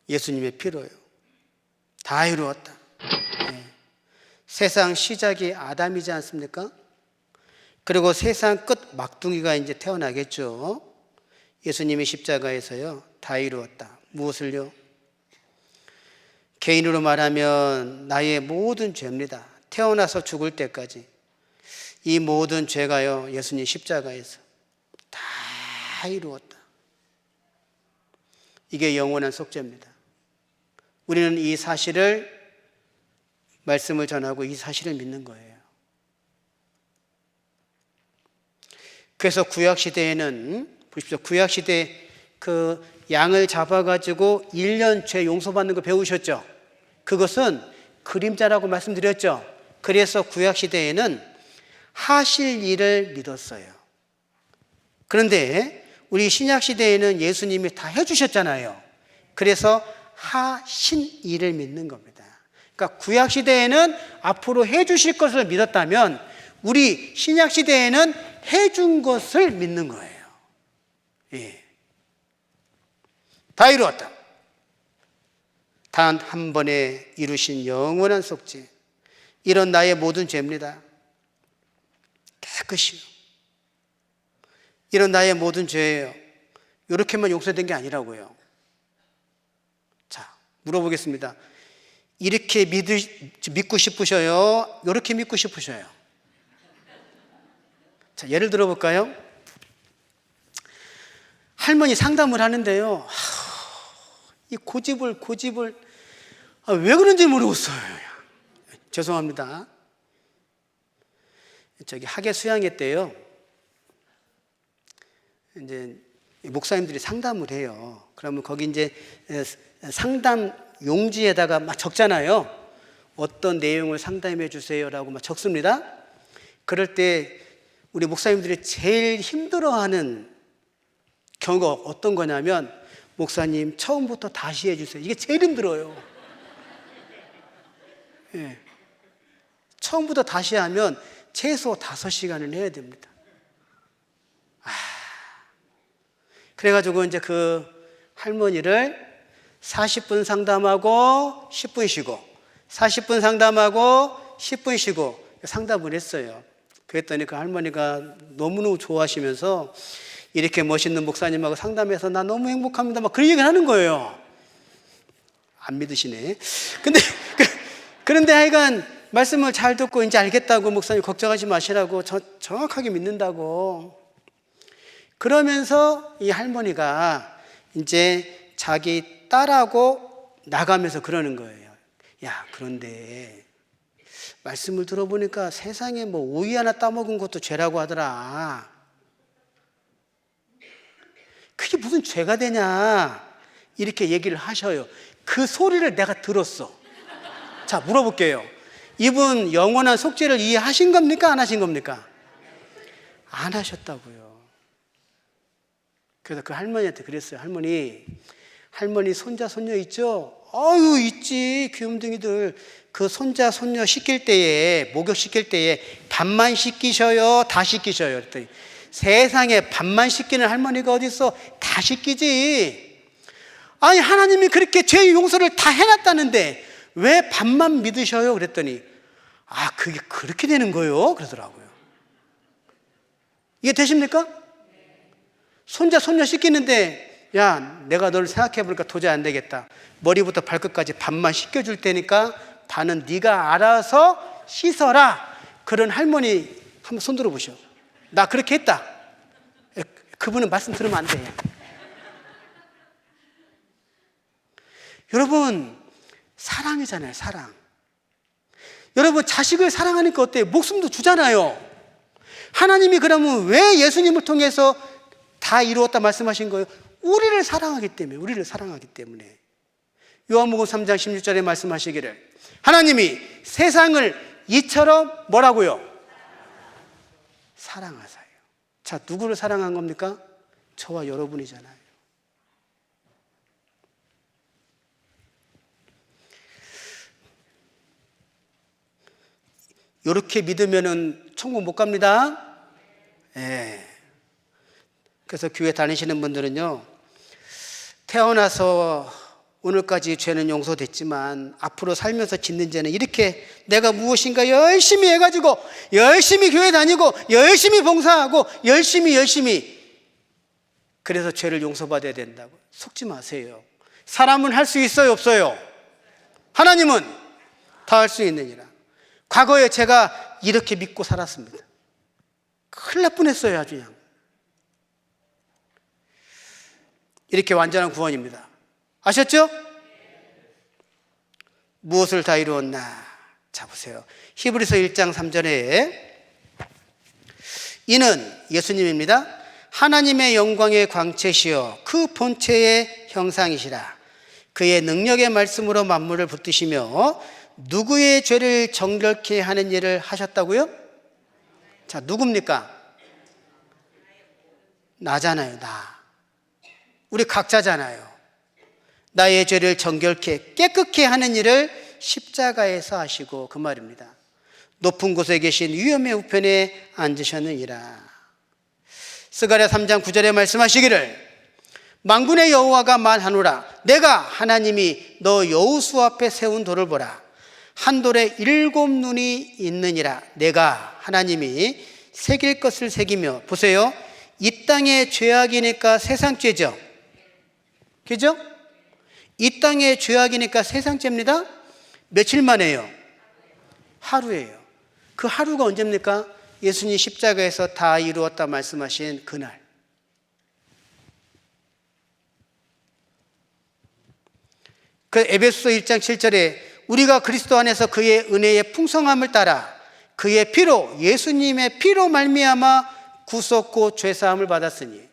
예수님의 피로요. 다 이루었다. 세상 시작이 아담이지 않습니까? 그리고 세상 끝 막둥이가 이제 태어나겠죠. 예수님이 십자가에서요, 다 이루었다. 무엇을요? 개인으로 말하면 나의 모든 죄입니다. 태어나서 죽을 때까지 이 모든 죄가요, 예수님 십자가에서 다 이루었다. 이게 영원한 속죄입니다. 우리는 이 사실을, 말씀을 전하고 이 사실을 믿는 거예요. 그래서 구약시대에는, 보십시오. 구약시대 그 양을 잡아가지고 1년 죄 용서받는 거 배우셨죠? 그것은 그림자라고 말씀드렸죠? 그래서 구약시대에는 하실 일을 믿었어요. 그런데 우리 신약시대에는 예수님이 다 해주셨잖아요. 그래서 하신 일을 믿는 겁니다. 그러니까 구약시대에는 앞으로 해주실 것을 믿었다면 우리 신약시대에는 해준 것을 믿는 거예요. 예. 다 이루었다. 단 한 번에 이루신 영원한 속죄. 이런 나의 모든 죄입니다. 깨끗이요. 이런 나의 모든 죄예요. 이렇게만 용서된 게 아니라고요. 자, 물어보겠습니다. 이렇게 믿고 싶으셔요? 이렇게 믿고 싶으셔요? 자, 예를 들어볼까요? 할머니 상담을 하는데요. 이 고집을 왜 그런지 모르겠어요. 죄송합니다. 저기 학예 수양회 때요. 이제 목사님들이 상담을 해요. 그러면 거기 이제 상담 용지에다가 막 적잖아요. 어떤 내용을 상담해 주세요라고 막 적습니다. 그럴 때 우리 목사님들이 제일 힘들어하는 경우가 어떤 거냐면, 목사님 처음부터 다시 해주세요. 이게 제일 힘들어요. 예. 처음부터 다시 하면 최소 5시간을 해야 됩니다. 그래가지고 이제 그 할머니를 40분 상담하고 10분 쉬고, 40분 상담하고 10분 쉬고 상담을 했어요. 그랬더니 그 할머니가 너무너무 좋아하시면서 이렇게 멋있는 목사님하고 상담해서 나 너무 행복합니다, 막 그런 얘기를 하는 거예요. 안 믿으시네. 그런데 하여간 말씀을 잘 듣고 이제 알겠다고, 목사님 걱정하지 마시라고, 정확하게 믿는다고. 그러면서 이 할머니가 이제 자기 딸하고 나가면서 그러는 거예요. 야, 그런데 말씀을 들어보니까 세상에 뭐 오이 하나 따먹은 것도 죄라고 하더라. 그게 무슨 죄가 되냐, 이렇게 얘기를 하셔요. 그 소리를 내가 들었어. 자, 물어볼게요. 이분 영원한 속죄를 이해하신 겁니까? 안 하신 겁니까? 안 하셨다고요. 그래서 그 할머니한테 그랬어요. 할머니 손자 손녀 있죠? 아유, 있지. 귀염둥이들. 그 손자 손녀 시킬 때에, 목욕 시킬 때에 반만 씻기셔요, 다 씻기셔요? 그랬더니 세상에 반만 씻기는 할머니가 어딨어? 다 씻기지. 아니, 하나님이 그렇게 죄 용서를 다 해놨다는데 왜 반만 믿으셔요? 그랬더니 그게 그렇게 되는 거예요? 그러더라고요. 이게 되십니까? 손자 손녀 씻기는데, 야, 내가 너를 생각해보니까 도저히 안 되겠다, 머리부터 발끝까지 반만 씻겨줄 테니까 반은 네가 알아서 씻어라. 그런 할머니 한번 손 들어보셔. 나 그렇게 했다. 그분은 말씀 들으면 안 돼요. 여러분, 사랑이잖아요, 사랑. 여러분, 자식을 사랑하니까 어때요? 목숨도 주잖아요. 하나님이 그러면 왜 예수님을 통해서 다 이루었다 말씀하신 거예요? 우리를 사랑하기 때문에. 요한복음 3장 16절에 말씀하시기를, 하나님이 세상을 이처럼 뭐라고요? 사랑하사요. 자, 누구를 사랑한 겁니까? 저와 여러분이잖아요. 이렇게 믿으면은 천국 못 갑니다. 예. 그래서 교회 다니시는 분들은요, 태어나서 오늘까지 죄는 용서됐지만 앞으로 살면서 짓는 죄는 이렇게 내가 무엇인가 열심히 해가지고 열심히 교회 다니고 열심히 봉사하고 열심히 그래서 죄를 용서받아야 된다고. 속지 마세요. 사람은 할 수 있어요, 없어요? 하나님은 다 할 수 있느니라. 과거에 제가 이렇게 믿고 살았습니다. 큰일 날 뻔했어요. 아주 그냥. 이렇게 완전한 구원입니다. 아셨죠? 무엇을 다 이루었나? 자, 보세요. 히브리서 1장 3절에 이는 예수님입니다. 하나님의 영광의 광채시여 그 본체의 형상이시라. 그의 능력의 말씀으로 만물을 붙드시며 누구의 죄를 정결케 하는 일을 하셨다고요? 자, 누굽니까? 나잖아요. 나. 우리 각자잖아요. 나의 죄를 정결케 깨끗게 하는 일을 십자가에서 하시고, 그 말입니다. 높은 곳에 계신 위엄의 우편에 앉으셨느니라. 스가랴 3장 9절에 말씀하시기를 만군의 여호와가 말하노라. 내가 하나님이 너 여호수 앞에 세운 돌을 보라. 한 돌에 7 눈이 있느니라. 내가 하나님이 새길 것을 새기며, 보세요, 이 땅의 죄악이니까 세상 죄죠. 그죠? 이 땅의 죄악이니까 세상 죄입니다. 며칠 만에요? 하루예요. 그 하루가 언제입니까? 예수님 십자가에서 다 이루었다 말씀하신 그날. 그 에베소서 1장 7절에 우리가 그리스도 안에서 그의 은혜의 풍성함을 따라 그의 피로, 예수님의 피로 말미암아 구속고 죄사함을 받았으니.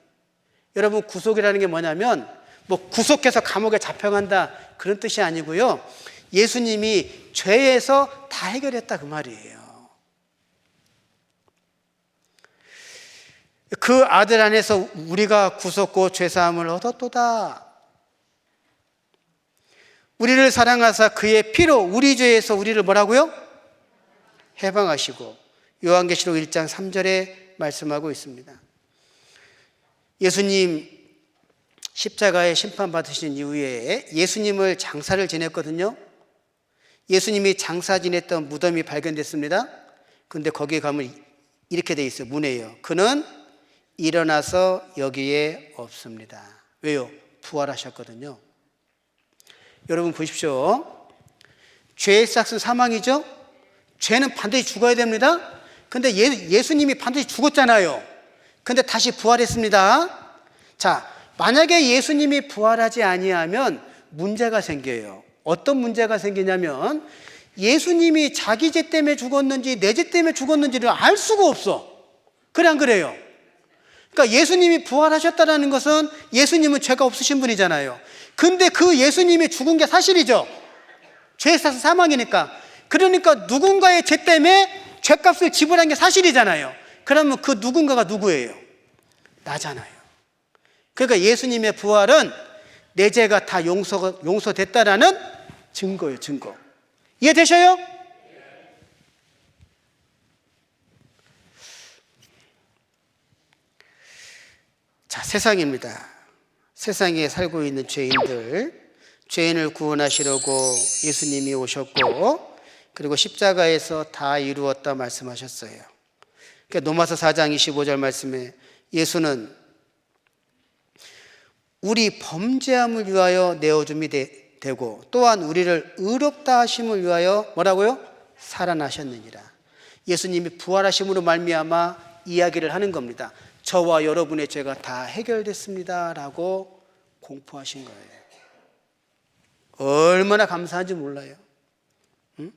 여러분, 구속이라는 게 뭐냐면 뭐 구속해서 감옥에 잡혀간다 그런 뜻이 아니고요, 예수님이 죄에서 다 해결했다 그 말이에요. 그 아들 안에서 우리가 구속고 죄사함을 얻었도다. 우리를 사랑하사 그의 피로 우리 죄에서 우리를 뭐라고요? 해방하시고, 요한계시록 1장 3절에 말씀하고 있습니다. 예수님 십자가에 심판받으신 이후에 예수님을 장사를 지냈거든요. 예수님이 장사 지냈던 무덤이 발견됐습니다. 그런데 거기에 가면 이렇게 돼 있어요. 문에요. 그는 일어나서 여기에 없습니다. 왜요? 부활하셨거든요. 여러분 보십시오. 죄의 삭은 사망이죠. 죄는 반드시 죽어야 됩니다. 근데 예수님이 반드시 죽었잖아요. 근데 다시 부활했습니다. 자, 만약에 예수님이 부활하지 아니하면 문제가 생겨요. 어떤 문제가 생기냐면 예수님이 자기 죄 때문에 죽었는지 내 죄 때문에 죽었는지를 알 수가 없어. 그래 안 그래요? 그러니까 예수님이 부활하셨다는 것은 예수님은 죄가 없으신 분이잖아요. 근데 그 예수님이 죽은 게 사실이죠. 죄의 삭은 사망이니까. 그러니까 누군가의 죄 때문에 죄값을 지불한 게 사실이잖아요. 그러면 그 누군가가 누구예요? 나잖아요. 그러니까 예수님의 부활은 내 죄가 다 용서됐다라는 증거예요. 증거. 이해되셔요? 자, 세상입니다. 세상에 살고 있는 죄인들, 죄인을 구원하시려고 예수님이 오셨고, 그리고 십자가에서 다 이루었다 말씀하셨어요. 그러니까 로마서 4장 25절 말씀에 예수는 우리 범죄함을 위하여 내어줌이 되고 또한 우리를 의롭다 하심을 위하여 뭐라고요? 살아나셨느니라. 예수님이 부활하심으로 말미암아 이야기를 하는 겁니다. 저와 여러분의 죄가 다 해결됐습니다 라고 공포하신 거예요. 얼마나 감사한지 몰라요. 응?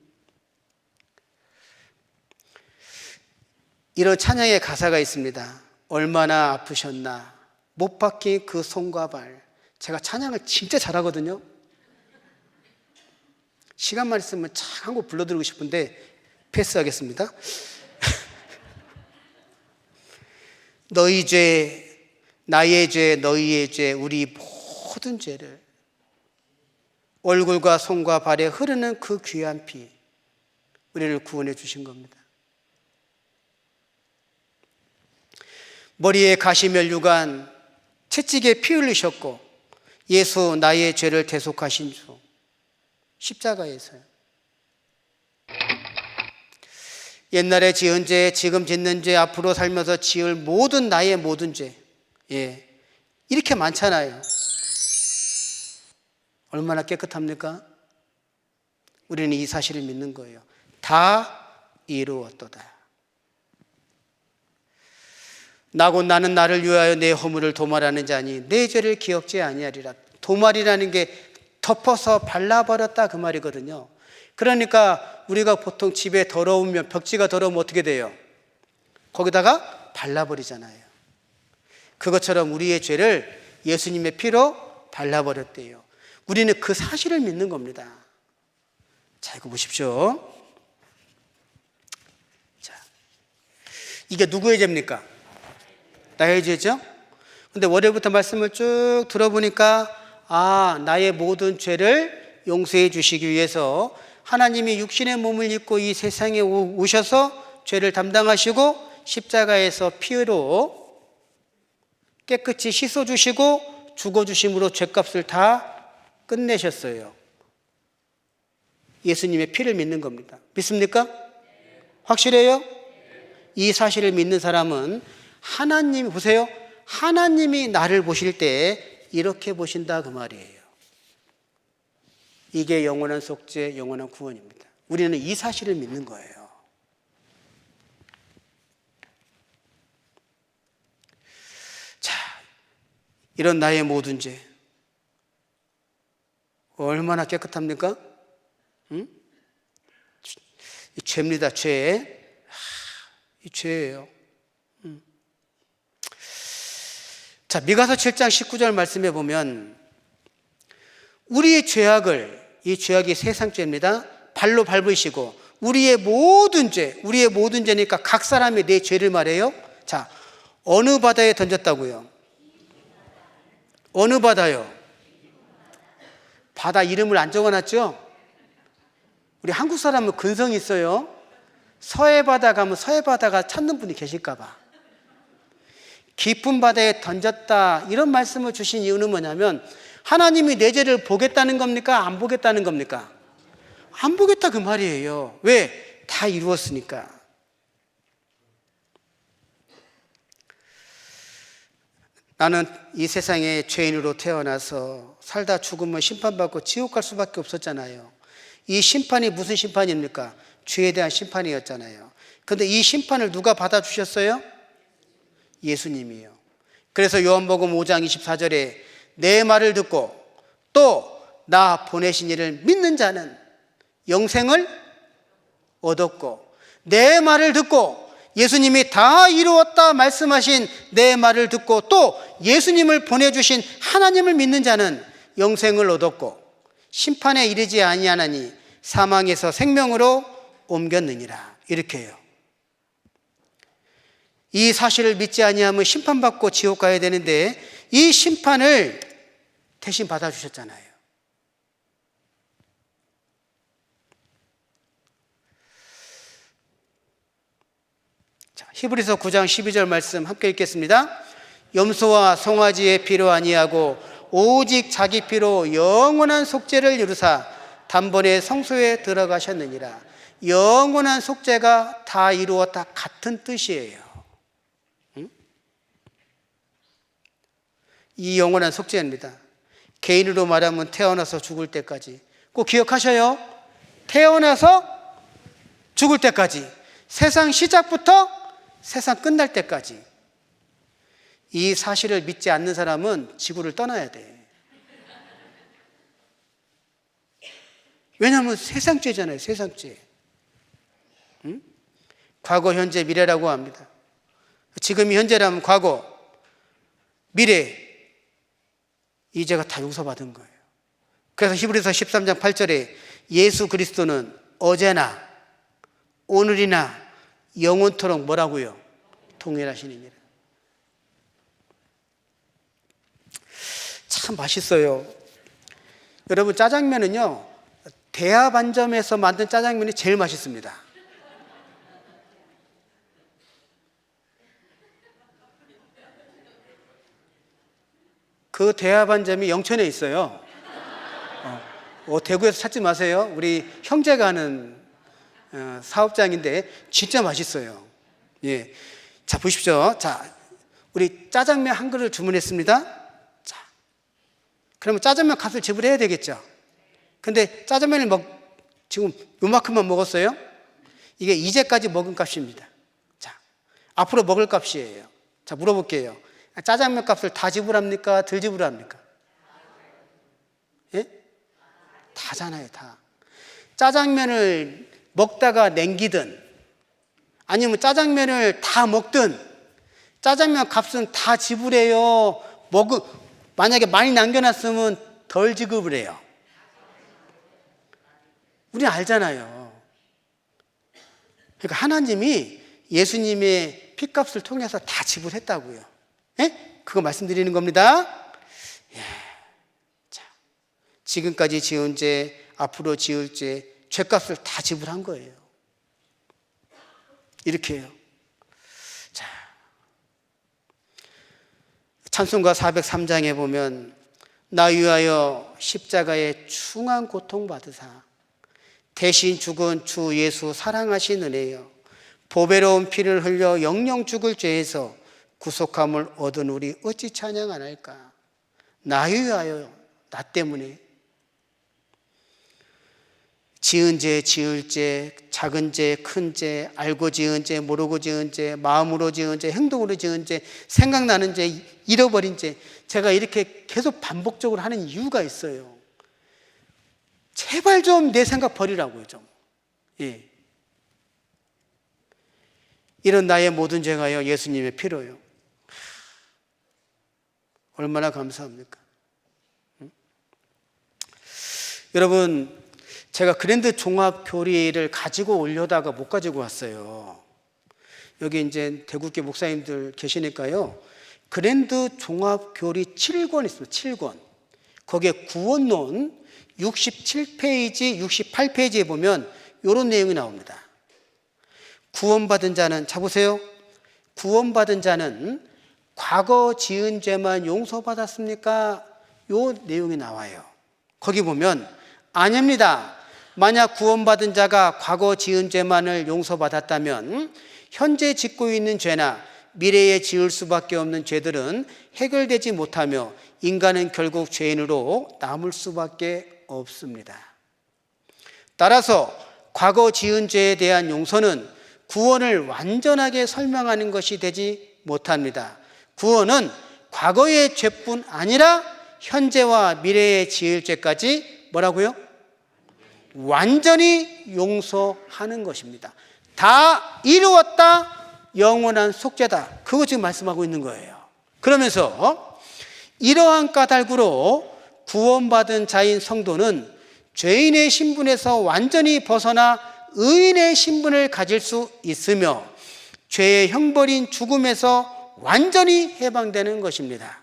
이런 찬양의 가사가 있습니다. 얼마나 아프셨나 못 박힌 그 손과 발. 제가 찬양을 진짜 잘하거든요. 시간만 있으면 참 한 곡 불러드리고 싶은데 패스하겠습니다. 너희 죄, 나의 죄, 너희의 죄, 우리 모든 죄를 얼굴과 손과 발에 흐르는 그 귀한 피, 우리를 구원해 주신 겁니다. 머리에 가시면류관, 채찍에 피 흘리셨고 예수 나의 죄를 대속하신 주, 십자가에서요. 옛날에 지은 죄, 지금 짓는 죄, 앞으로 살면서 지을 모든 나의 모든 죄, 이렇게 많잖아요. 얼마나 깨끗합니까? 우리는 이 사실을 믿는 거예요. 다 이루었도다. 나고 나는 나를 위하여 내 허물을 도말하는 자니 내 죄를 기억지 아니하리라. 도말이라는 게 덮어서 발라버렸다 그 말이거든요. 그러니까 우리가 보통 집에 더러우면, 벽지가 더러우면 어떻게 돼요? 거기다가 발라버리잖아요. 그것처럼 우리의 죄를 예수님의 피로 발라버렸대요. 우리는 그 사실을 믿는 겁니다. 자, 이거 보십시오. 자, 이게 누구의 죄입니까? 나의 죄죠? 근데 월요일부터 말씀을 쭉 들어보니까 나의 모든 죄를 용서해 주시기 위해서 하나님이 육신의 몸을 입고 이 세상에 오셔서 죄를 담당하시고 십자가에서 피로 깨끗이 씻어주시고 죽어주심으로 죄값을 다 끝내셨어요. 예수님의 피를 믿는 겁니다. 믿습니까? 확실해요? 이 사실을 믿는 사람은 하나님, 보세요. 하나님이 나를 보실 때 이렇게 보신다 그 말이에요. 이게 영원한 속죄, 영원한 구원입니다. 우리는 이 사실을 믿는 거예요. 자, 이런 나의 모든 죄 얼마나 깨끗합니까? 응? 이 죄입니다. 죄. 이 죄예요. 자, 미가서 7장 19절 말씀해 보면 우리의 죄악을, 이 죄악이 세상 죄입니다. 발로 밟으시고 우리의 모든 죄니까 각 사람이 내 죄를 말해요. 자, 어느 바다에 던졌다고요? 어느 바다요? 바다 이름을 안 적어놨죠? 우리 한국 사람은 근성이 있어요. 서해 바다 가면 서해 바다가 찾는 분이 계실까 봐. 깊은 바다에 던졌다 이런 말씀을 주신 이유는 뭐냐면 하나님이 내 죄를 보겠다는 겁니까? 안 보겠다는 겁니까? 안 보겠다 그 말이에요. 왜? 다 이루었으니까. 나는 이 세상에 죄인으로 태어나서 살다 죽으면 심판받고 지옥 갈 수밖에 없었잖아요. 이 심판이 무슨 심판입니까? 죄에 대한 심판이었잖아요. 그런데 이 심판을 누가 받아주셨어요? 예수님이요. 그래서 요한복음 5장 24절에 내 말을 듣고 또 나 보내신 이를 믿는 자는 영생을 얻었고, 내 말을 듣고 예수님이 다 이루었다 말씀하신 내 말을 듣고 또 예수님을 보내주신 하나님을 믿는 자는 영생을 얻었고 심판에 이르지 아니하나니 사망에서 생명으로 옮겼느니라. 이렇게 해요. 이 사실을 믿지 아니하면 심판받고 지옥 가야 되는데 이 심판을 대신 받아주셨잖아요. 자, 히브리서 9장 12절 말씀 함께 읽겠습니다. 염소와 송아지의 피로 아니하고 오직 자기 피로 영원한 속죄를 이루사 단번에 성소에 들어가셨느니라. 영원한 속죄가 다 이루었다 같은 뜻이에요. 이 영원한 속죄입니다. 개인으로 말하면 태어나서 죽을 때까지. 꼭 기억하셔요. 태어나서 죽을 때까지. 세상 시작부터 세상 끝날 때까지. 이 사실을 믿지 않는 사람은 지구를 떠나야 돼. 왜냐하면 세상죄잖아요. 세상죄. 응? 과거, 현재, 미래라고 합니다. 지금이 현재라면 과거, 미래, 이 죄가 다 용서받은 거예요. 그래서 히브리서 13장 8절에 예수 그리스도는 어제나 오늘이나 영원토록 뭐라고요? 동일하시니라. 참 맛있어요. 여러분, 짜장면은요 대하반점에서 만든 짜장면이 제일 맛있습니다. 그 대하반점이 영천에 있어요. 대구에서 찾지 마세요. 우리 형제가 하는 사업장인데 진짜 맛있어요. 예. 자, 보십시오. 자, 우리 짜장면 한 그릇 주문했습니다. 자, 그러면 짜장면 값을 지불해야 되겠죠. 근데 짜장면을 지금 요만큼만 먹었어요. 이게 이제까지 먹은 값입니다. 자, 앞으로 먹을 값이에요. 자, 물어볼게요. 짜장면 값을 다 지불합니까? 덜 지불합니까? 예? 다잖아요, 다. 짜장면을 먹다가 남기든 아니면 짜장면을 다 먹든 짜장면 값은 다 지불해요. 만약에 많이 남겨놨으면 덜 지급을 해요. 우리는 알잖아요. 그러니까 하나님이 예수님의 피값을 통해서 다 지불했다고요. 예? 그거 말씀드리는 겁니다. 예. 자, 지금까지 지은 죄, 앞으로 지을 죄, 죄값을 다 지불한 거예요. 이렇게 해요. 자, 찬송가 403장에 보면 나 위하여 십자가에 충한 고통 받으사 대신 죽은 주 예수 사랑하신 은혜여 보배로운 피를 흘려 영영 죽을 죄에서 구속함을 얻은 우리 어찌 찬양 안 할까? 나 위하여, 나 때문에 지은 죄, 지을 죄, 작은 죄, 큰 죄, 알고 지은 죄, 모르고 지은 죄, 마음으로 지은 죄, 행동으로 지은 죄, 생각나는 죄, 잃어버린 죄, 제가 이렇게 계속 반복적으로 하는 이유가 있어요. 제발 좀 내 생각 버리라고요, 좀. 예. 이런 나의 모든 죄가요, 예수님의 피로요. 얼마나 감사합니까? 응? 여러분, 제가 그랜드 종합 교리를 가지고 오려다가 못 가지고 왔어요. 여기 이제 대국계 목사님들 계시니까요. 그랜드 종합 교리 7권 있습니다. 7권. 거기에 구원론 67페이지, 68페이지에 보면 이런 내용이 나옵니다. 구원받은 자는, 자 보세요. 구원받은 자는 과거 지은 죄만 용서받았습니까? 요 내용이 나와요. 거기 보면 아닙니다. 만약 구원받은 자가 과거 지은 죄만을 용서받았다면 현재 짓고 있는 죄나 미래에 지을 수밖에 없는 죄들은 해결되지 못하며 인간은 결국 죄인으로 남을 수밖에 없습니다. 따라서 과거 지은 죄에 대한 용서는 구원을 완전하게 설명하는 것이 되지 못합니다. 구원은 과거의 죄뿐 아니라 현재와 미래에 지을 죄까지 뭐라고요? 완전히 용서하는 것입니다. 다 이루었다, 영원한 속죄다. 그거 지금 말씀하고 있는 거예요. 그러면서 이러한 까닭으로 구원받은 자인 성도는 죄인의 신분에서 완전히 벗어나 의인의 신분을 가질 수 있으며 죄의 형벌인 죽음에서 완전히 해방되는 것입니다.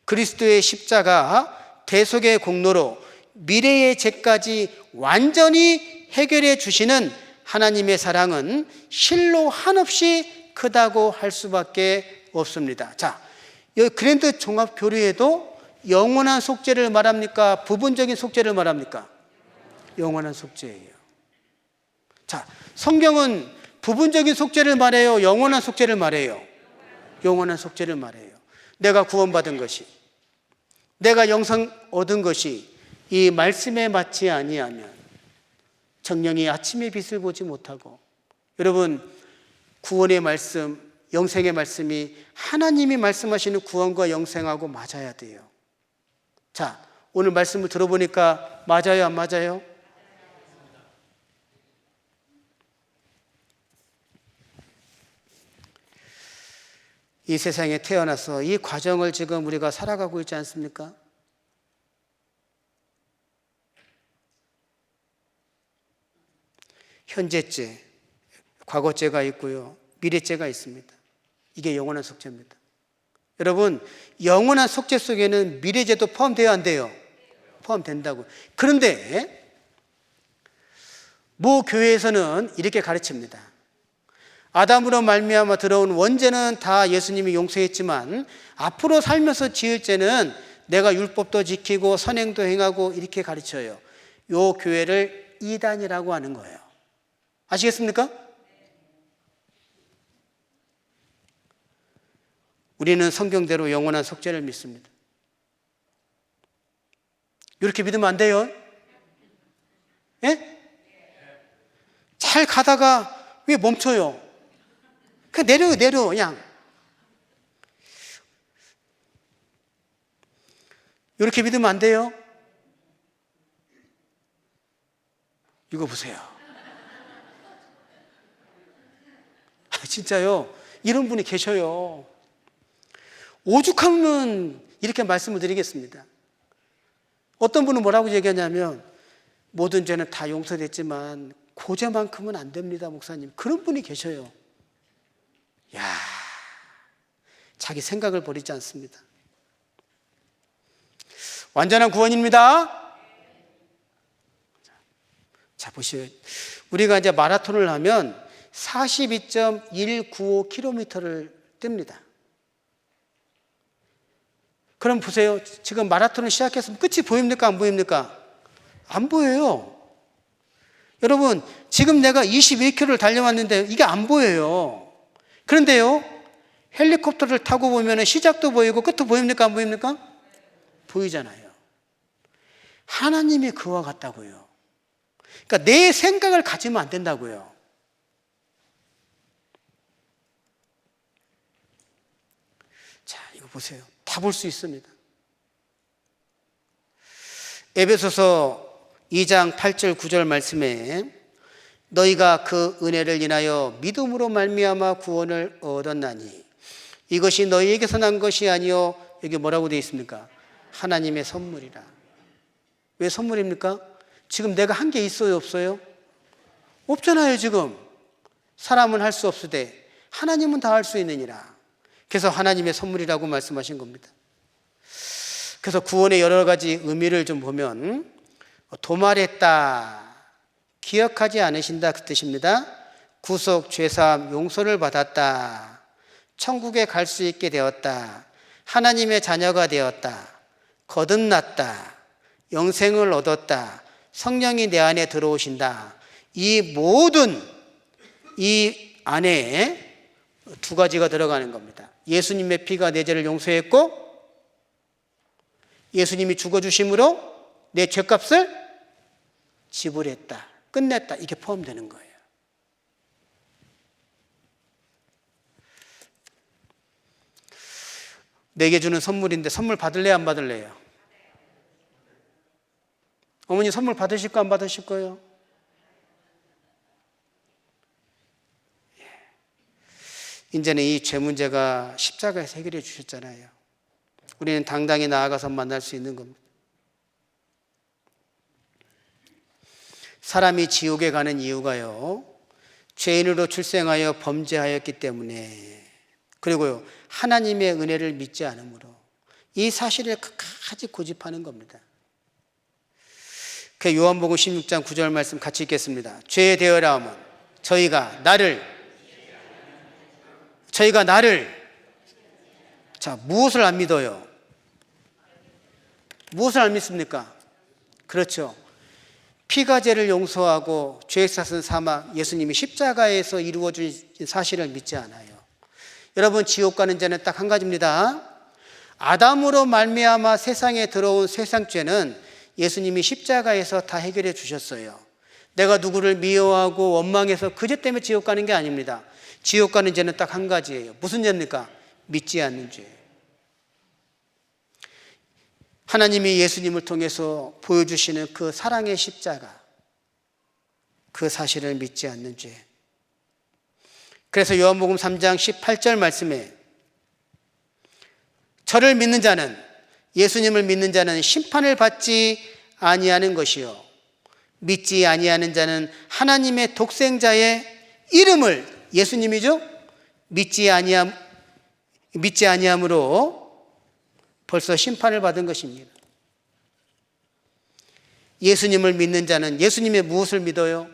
그리스도의 십자가 대속의 공로로 미래의 죄까지 완전히 해결해 주시는 하나님의 사랑은 실로 한없이 크다고 할 수밖에 없습니다. 자, 여기 그랜드 종합 교리에도 영원한 속죄를 말합니까? 부분적인 속죄를 말합니까? 영원한 속죄예요. 자, 성경은 부분적인 속죄를 말해요? 영원한 속죄를 말해요? 영원한 속죄를 말해요. 내가 구원받은 것이, 내가 영생 얻은 것이 이 말씀에 맞지 아니하면 정령이 아침의 빛을 보지 못하고, 여러분, 구원의 말씀, 영생의 말씀이 하나님이 말씀하시는 구원과 영생하고 맞아야 돼요. 자, 오늘 말씀을 들어보니까 맞아요, 안 맞아요? 이 세상에 태어나서 이 과정을 지금 우리가 살아가고 있지 않습니까? 현재죄, 과거죄가 있고요, 미래죄가 있습니다. 이게 영원한 속죄입니다. 여러분, 영원한 속죄 속에는 미래죄도 포함돼야 안 돼요? 포함된다고. 그런데 모 교회에서는 이렇게 가르칩니다. 아담으로 말미암아 들어온 원죄는 다 예수님이 용서했지만 앞으로 살면서 지을 죄는 내가 율법도 지키고 선행도 행하고, 이렇게 가르쳐요. 요 교회를 이단이라고 하는 거예요. 아시겠습니까? 우리는 성경대로 영원한 속죄를 믿습니다. 이렇게 믿으면 안 돼요. 예? 잘 가다가 왜 멈춰요? 그냥 내려 그냥. 이렇게 믿으면 안 돼요? 이거 보세요. 진짜요. 이런 분이 계셔요. 오죽하면 이렇게 말씀을 드리겠습니다. 어떤 분은 뭐라고 얘기하냐면 모든 죄는 다 용서됐지만 고죄만큼은 안 됩니다, 목사님. 그런 분이 계셔요. 야, 자기 생각을 버리지 않습니다. 완전한 구원입니다. 자, 보시죠. 우리가 이제 마라톤을 하면 42.195km를 뜁니다. 그럼 보세요. 지금 마라톤을 시작했으면 끝이 보입니까? 안 보입니까? 안 보여요. 여러분, 지금 내가 21km를 달려왔는데 이게 안 보여요. 그런데요, 헬리콥터를 타고 보면 시작도 보이고 끝도 보입니까? 안 보입니까? 보이잖아요. 하나님이 그와 같다고요. 그러니까 내 생각을 가지면 안 된다고요. 자, 이거 보세요. 다 볼 수 있습니다. 에베소서 2장 8절 9절 말씀에 너희가 그 은혜를 인하여 믿음으로 말미암아 구원을 얻었나니 이것이 너희에게서 난 것이 아니요, 여기 뭐라고 되어 있습니까? 하나님의 선물이라. 왜 선물입니까? 지금 내가 한 게 있어요, 없어요? 없잖아요. 지금 사람은 할 수 없으되 하나님은 다 할 수 있느니라. 그래서 하나님의 선물이라고 말씀하신 겁니다. 그래서 구원의 여러 가지 의미를 좀 보면 도말했다, 기억하지 않으신다 그 뜻입니다. 구속, 죄사함, 용서를 받았다, 천국에 갈 수 있게 되었다, 하나님의 자녀가 되었다, 거듭났다, 영생을 얻었다, 성령이 내 안에 들어오신다. 이 모든 이 안에 두 가지가 들어가는 겁니다. 예수님의 피가 내 죄를 용서했고 예수님이 죽어주심으로 내 죄값을 지불했다, 끝냈다, 이게 포함되는 거예요. 내게 주는 선물인데 선물 받을래요, 안 받을래요? 어머니 선물 받으실 거 안 받으실 거예요? 이제는 이 죄 문제가 십자가에서 해결해 주셨잖아요. 우리는 당당히 나아가서 만날 수 있는 겁니다. 사람이 지옥에 가는 이유가요, 죄인으로 출생하여 범죄하였기 때문에, 그리고요, 하나님의 은혜를 믿지 않으므로, 이 사실을 끝까지 고집하는 겁니다. 그 요한복음 16장 9절 말씀 같이 읽겠습니다. 죄에 대하여 하면 저희가 나를 자, 무엇을 안 믿어요? 무엇을 안 믿습니까? 그렇죠. 피가 죄를 용서하고 죄 쌌은 사막, 예수님이 십자가에서 이루어진 사실을 믿지 않아요. 여러분, 지옥 가는 죄는 딱 한 가지입니다. 아담으로 말미암아 세상에 들어온 세상죄는 예수님이 십자가에서 다 해결해 주셨어요. 내가 누구를 미워하고 원망해서 그 죄 때문에 지옥 가는 게 아닙니다. 지옥 가는 죄는 딱 한 가지예요. 무슨 죄입니까? 믿지 않는 죄. 하나님이 예수님을 통해서 보여주시는 그 사랑의 십자가, 그 사실을 믿지 않는 죄. 그래서 요한복음 3장 18절 말씀에 저를 믿는 자는, 예수님을 믿는 자는 심판을 받지 아니하는 것이요 믿지 아니하는 자는 하나님의 독생자의 이름을, 예수님이죠? 믿지 아니함으로 벌써 심판을 받은 것입니다. 예수님을 믿는 자는 예수님의 무엇을 믿어요?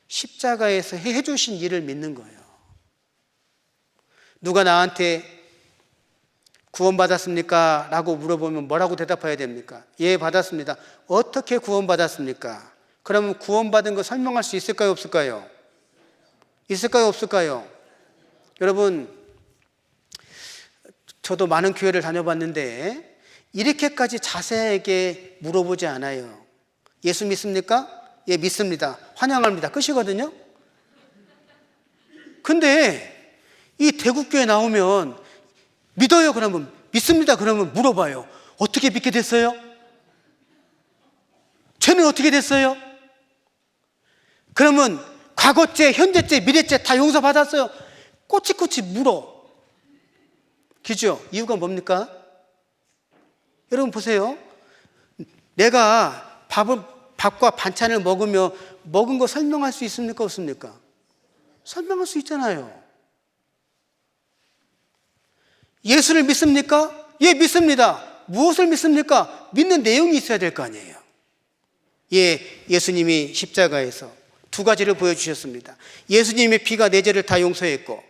십자가에서 해주신 일을 믿는 거예요. 누가 나한테 구원받았습니까? 라고 물어보면 뭐라고 대답해야 됩니까? 예, 받았습니다. 어떻게 구원받았습니까? 그러면 구원받은 거 설명할 수 있을까요? 없을까요? 있을까요? 없을까요? 여러분, 저도 많은 교회를 다녀봤는데 이렇게까지 자세하게 물어보지 않아요. 예수 믿습니까? 예, 믿습니다. 환영합니다. 끝이거든요. 근데 이 대국교회 나오면 믿어요? 그러면 믿습니다. 그러면 물어봐요. 어떻게 믿게 됐어요? 죄는 어떻게 됐어요? 그러면 과거죄, 현재죄, 미래죄 다 용서받았어요? 꼬치꼬치 물어. 그죠? 이유가 뭡니까? 여러분 보세요. 내가 밥과 반찬을 먹으며 먹은 거 설명할 수 있습니까? 없습니까? 설명할 수 있잖아요. 예수를 믿습니까? 예, 믿습니다. 무엇을 믿습니까? 믿는 내용이 있어야 될 거 아니에요. 예, 예수님이 십자가에서 두 가지를 보여주셨습니다. 예수님의 피가 내 죄를 다 용서했고,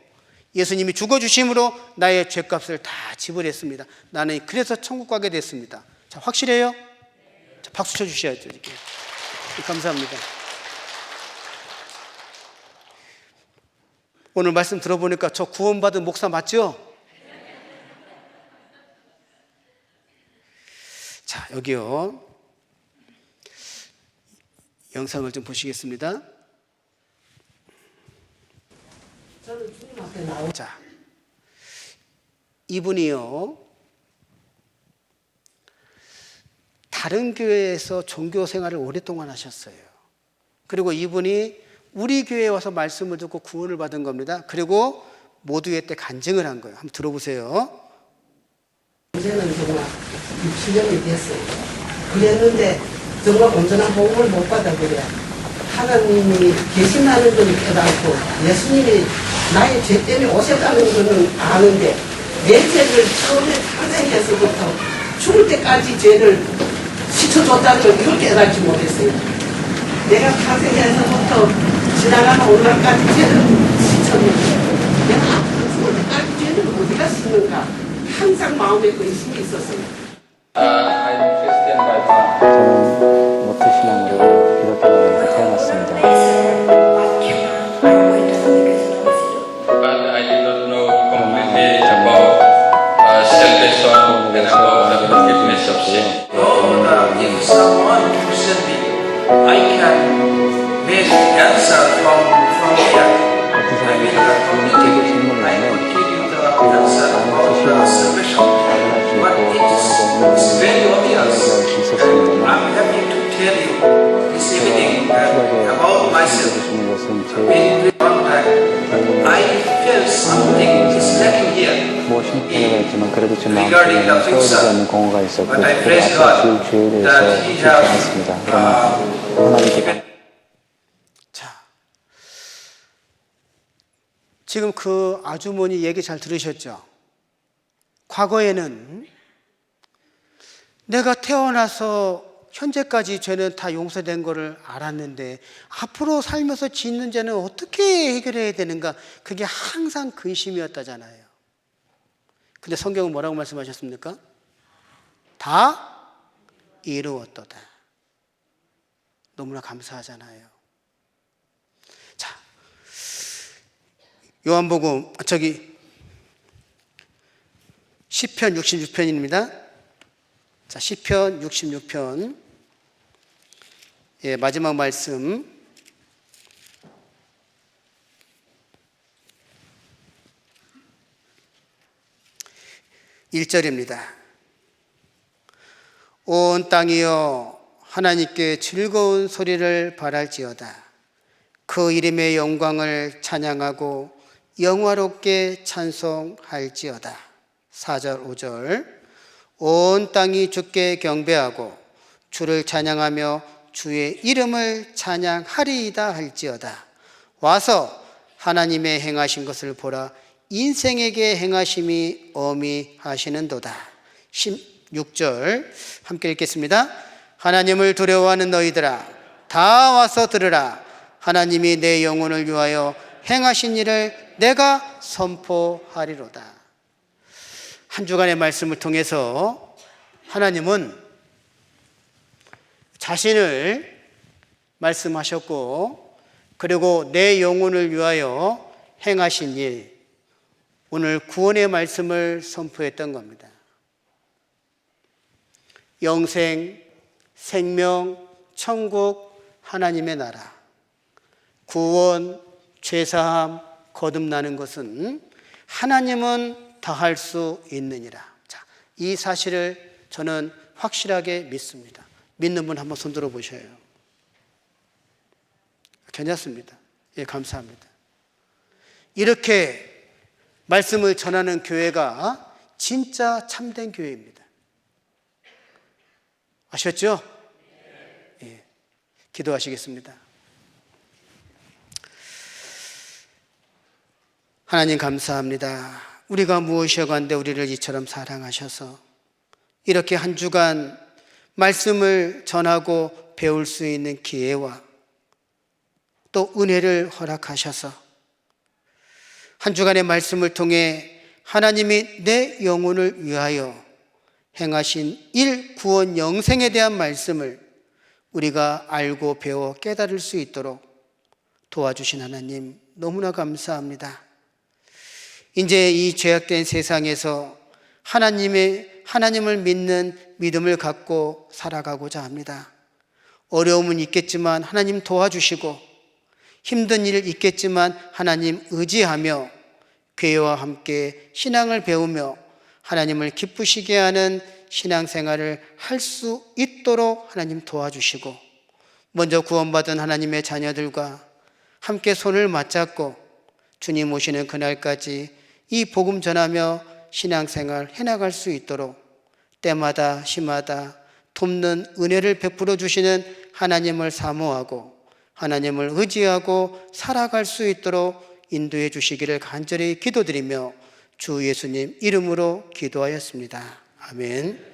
예수님이 죽어주심으로 나의 죄값을 다 지불했습니다. 나는 그래서 천국 가게 됐습니다. 자, 확실해요? 자, 박수 쳐주셔야죠. 이렇게. 감사합니다. 오늘 말씀 들어보니까 저 구원받은 목사 맞죠? 자, 여기요. 영상을 좀 보시겠습니다. 자, 이분이요, 다른 교회에서 종교 생활을 오랫동안 하셨어요. 그리고 이분이 우리 교회에 와서 말씀을 듣고 구원을 받은 겁니다. 그리고 모두의 때 간증을 한 거예요. 한번 들어보세요. 이제는 정말 6, 7년이 됐어요. 그랬는데 정말 온전한 복음을 못 받아버려. 하나님이 계신다는 건 깨닫고 예수님이 나의 죄 때문에 오셨다는 거는 아는데 내 죄를 처음에 탄생해서부터 죽을 때까지 죄를 씻어줬다는 걸 이걸 깨닫지 못했어요. 내가 탄생해서부터 지나가는 오늘까지 죄를 씻었는데 내가 앞으로 죽을 때까지 죄를 어디가 씻는가 항상 마음에 의심이 있었어요. I'm Christian by birth. 저는 모태 신앙으로 기독교에서 태어났습니다. But I did not know completely about salvation and about the forgiveness of sin. If someone questions me, I can make answer from here. 어떤 사람이 저에게 질문을 I 하면 will give you the answer about the salvation. But it's very obvious. I'm happy to tell you this evening about myself. In real time, I felt something is lacking here. 무엇이 편해가 있지만 그래도 제 마음속에 Regarding the 채워지지 future, 않는 공허가 있었고 but I 그리고 praise 앞으로 God 지을 죄에 대해서 that He 쉽지 않았습니다. has 그러나 하나님께 자, 지금 그 아주머니 얘기 잘 들으셨죠? 과거에는 내가 태어나서 현재까지 죄는 다 용서된 거를 알았는데 앞으로 살면서 짓는 죄는 어떻게 해결해야 되는가, 그게 항상 근심이었다잖아요. 근데 성경은 뭐라고 말씀하셨습니까? 다 이루었도다. 너무나 감사하잖아요. 자, 요한복음 시편 66편입니다. 자, 시편 66편. 예, 마지막 말씀. (1절입니다) 온 땅이여 하나님께 즐거운 소리를 발할지어다. 그 이름의 영광을 찬양하고 영화롭게 찬송할지어다. 4절 5절 온 땅이 주께 경배하고 주를 찬양하며 주의 이름을 찬양하리이다 할지어다. 와서 하나님의 행하신 것을 보라. 인생에게 행하심이 어미하시는도다. 16절 함께 읽겠습니다. 하나님을 두려워하는 너희들아 다 와서 들으라. 하나님이 내 영혼을 위하여 행하신 일을 내가 선포하리로다. 한 주간의 말씀을 통해서 하나님은 자신을 말씀하셨고, 그리고 내 영혼을 위하여 행하신 일, 오늘 구원의 말씀을 선포했던 겁니다. 영생, 생명, 천국, 하나님의 나라, 구원, 죄사함, 거듭나는 것은 하나님은 다 할 수 있느니라. 자, 이 사실을 저는 확실하게 믿습니다. 믿는 분 한번 손들어 보셔요. 괜찮습니다. 예, 감사합니다. 이렇게 말씀을 전하는 교회가 진짜 참된 교회입니다. 아셨죠? 예, 기도하시겠습니다. 하나님 감사합니다. 우리가 무엇이어간데 우리를 이처럼 사랑하셔서 이렇게 한 주간 말씀을 전하고 배울 수 있는 기회와 또 은혜를 허락하셔서 한 주간의 말씀을 통해 하나님이 내 영혼을 위하여 행하신 일 구원 영생에 대한 말씀을 우리가 알고 배워 깨달을 수 있도록 도와주신 하나님 너무나 감사합니다. 이제 이 죄악된 세상에서 하나님을 믿는 믿음을 갖고 살아가고자 합니다. 어려움은 있겠지만 하나님 도와주시고 힘든 일 있겠지만 하나님 의지하며 교회와 함께 신앙을 배우며 하나님을 기쁘시게 하는 신앙생활을 할 수 있도록 하나님 도와주시고 먼저 구원받은 하나님의 자녀들과 함께 손을 맞잡고 주님 오시는 그날까지 이 복음 전하며 신앙생활 해나갈 수 있도록 때마다 시마다 돕는 은혜를 베풀어 주시는 하나님을 사모하고 하나님을 의지하고 살아갈 수 있도록 인도해 주시기를 간절히 기도드리며 주 예수님 이름으로 기도하였습니다. 아멘.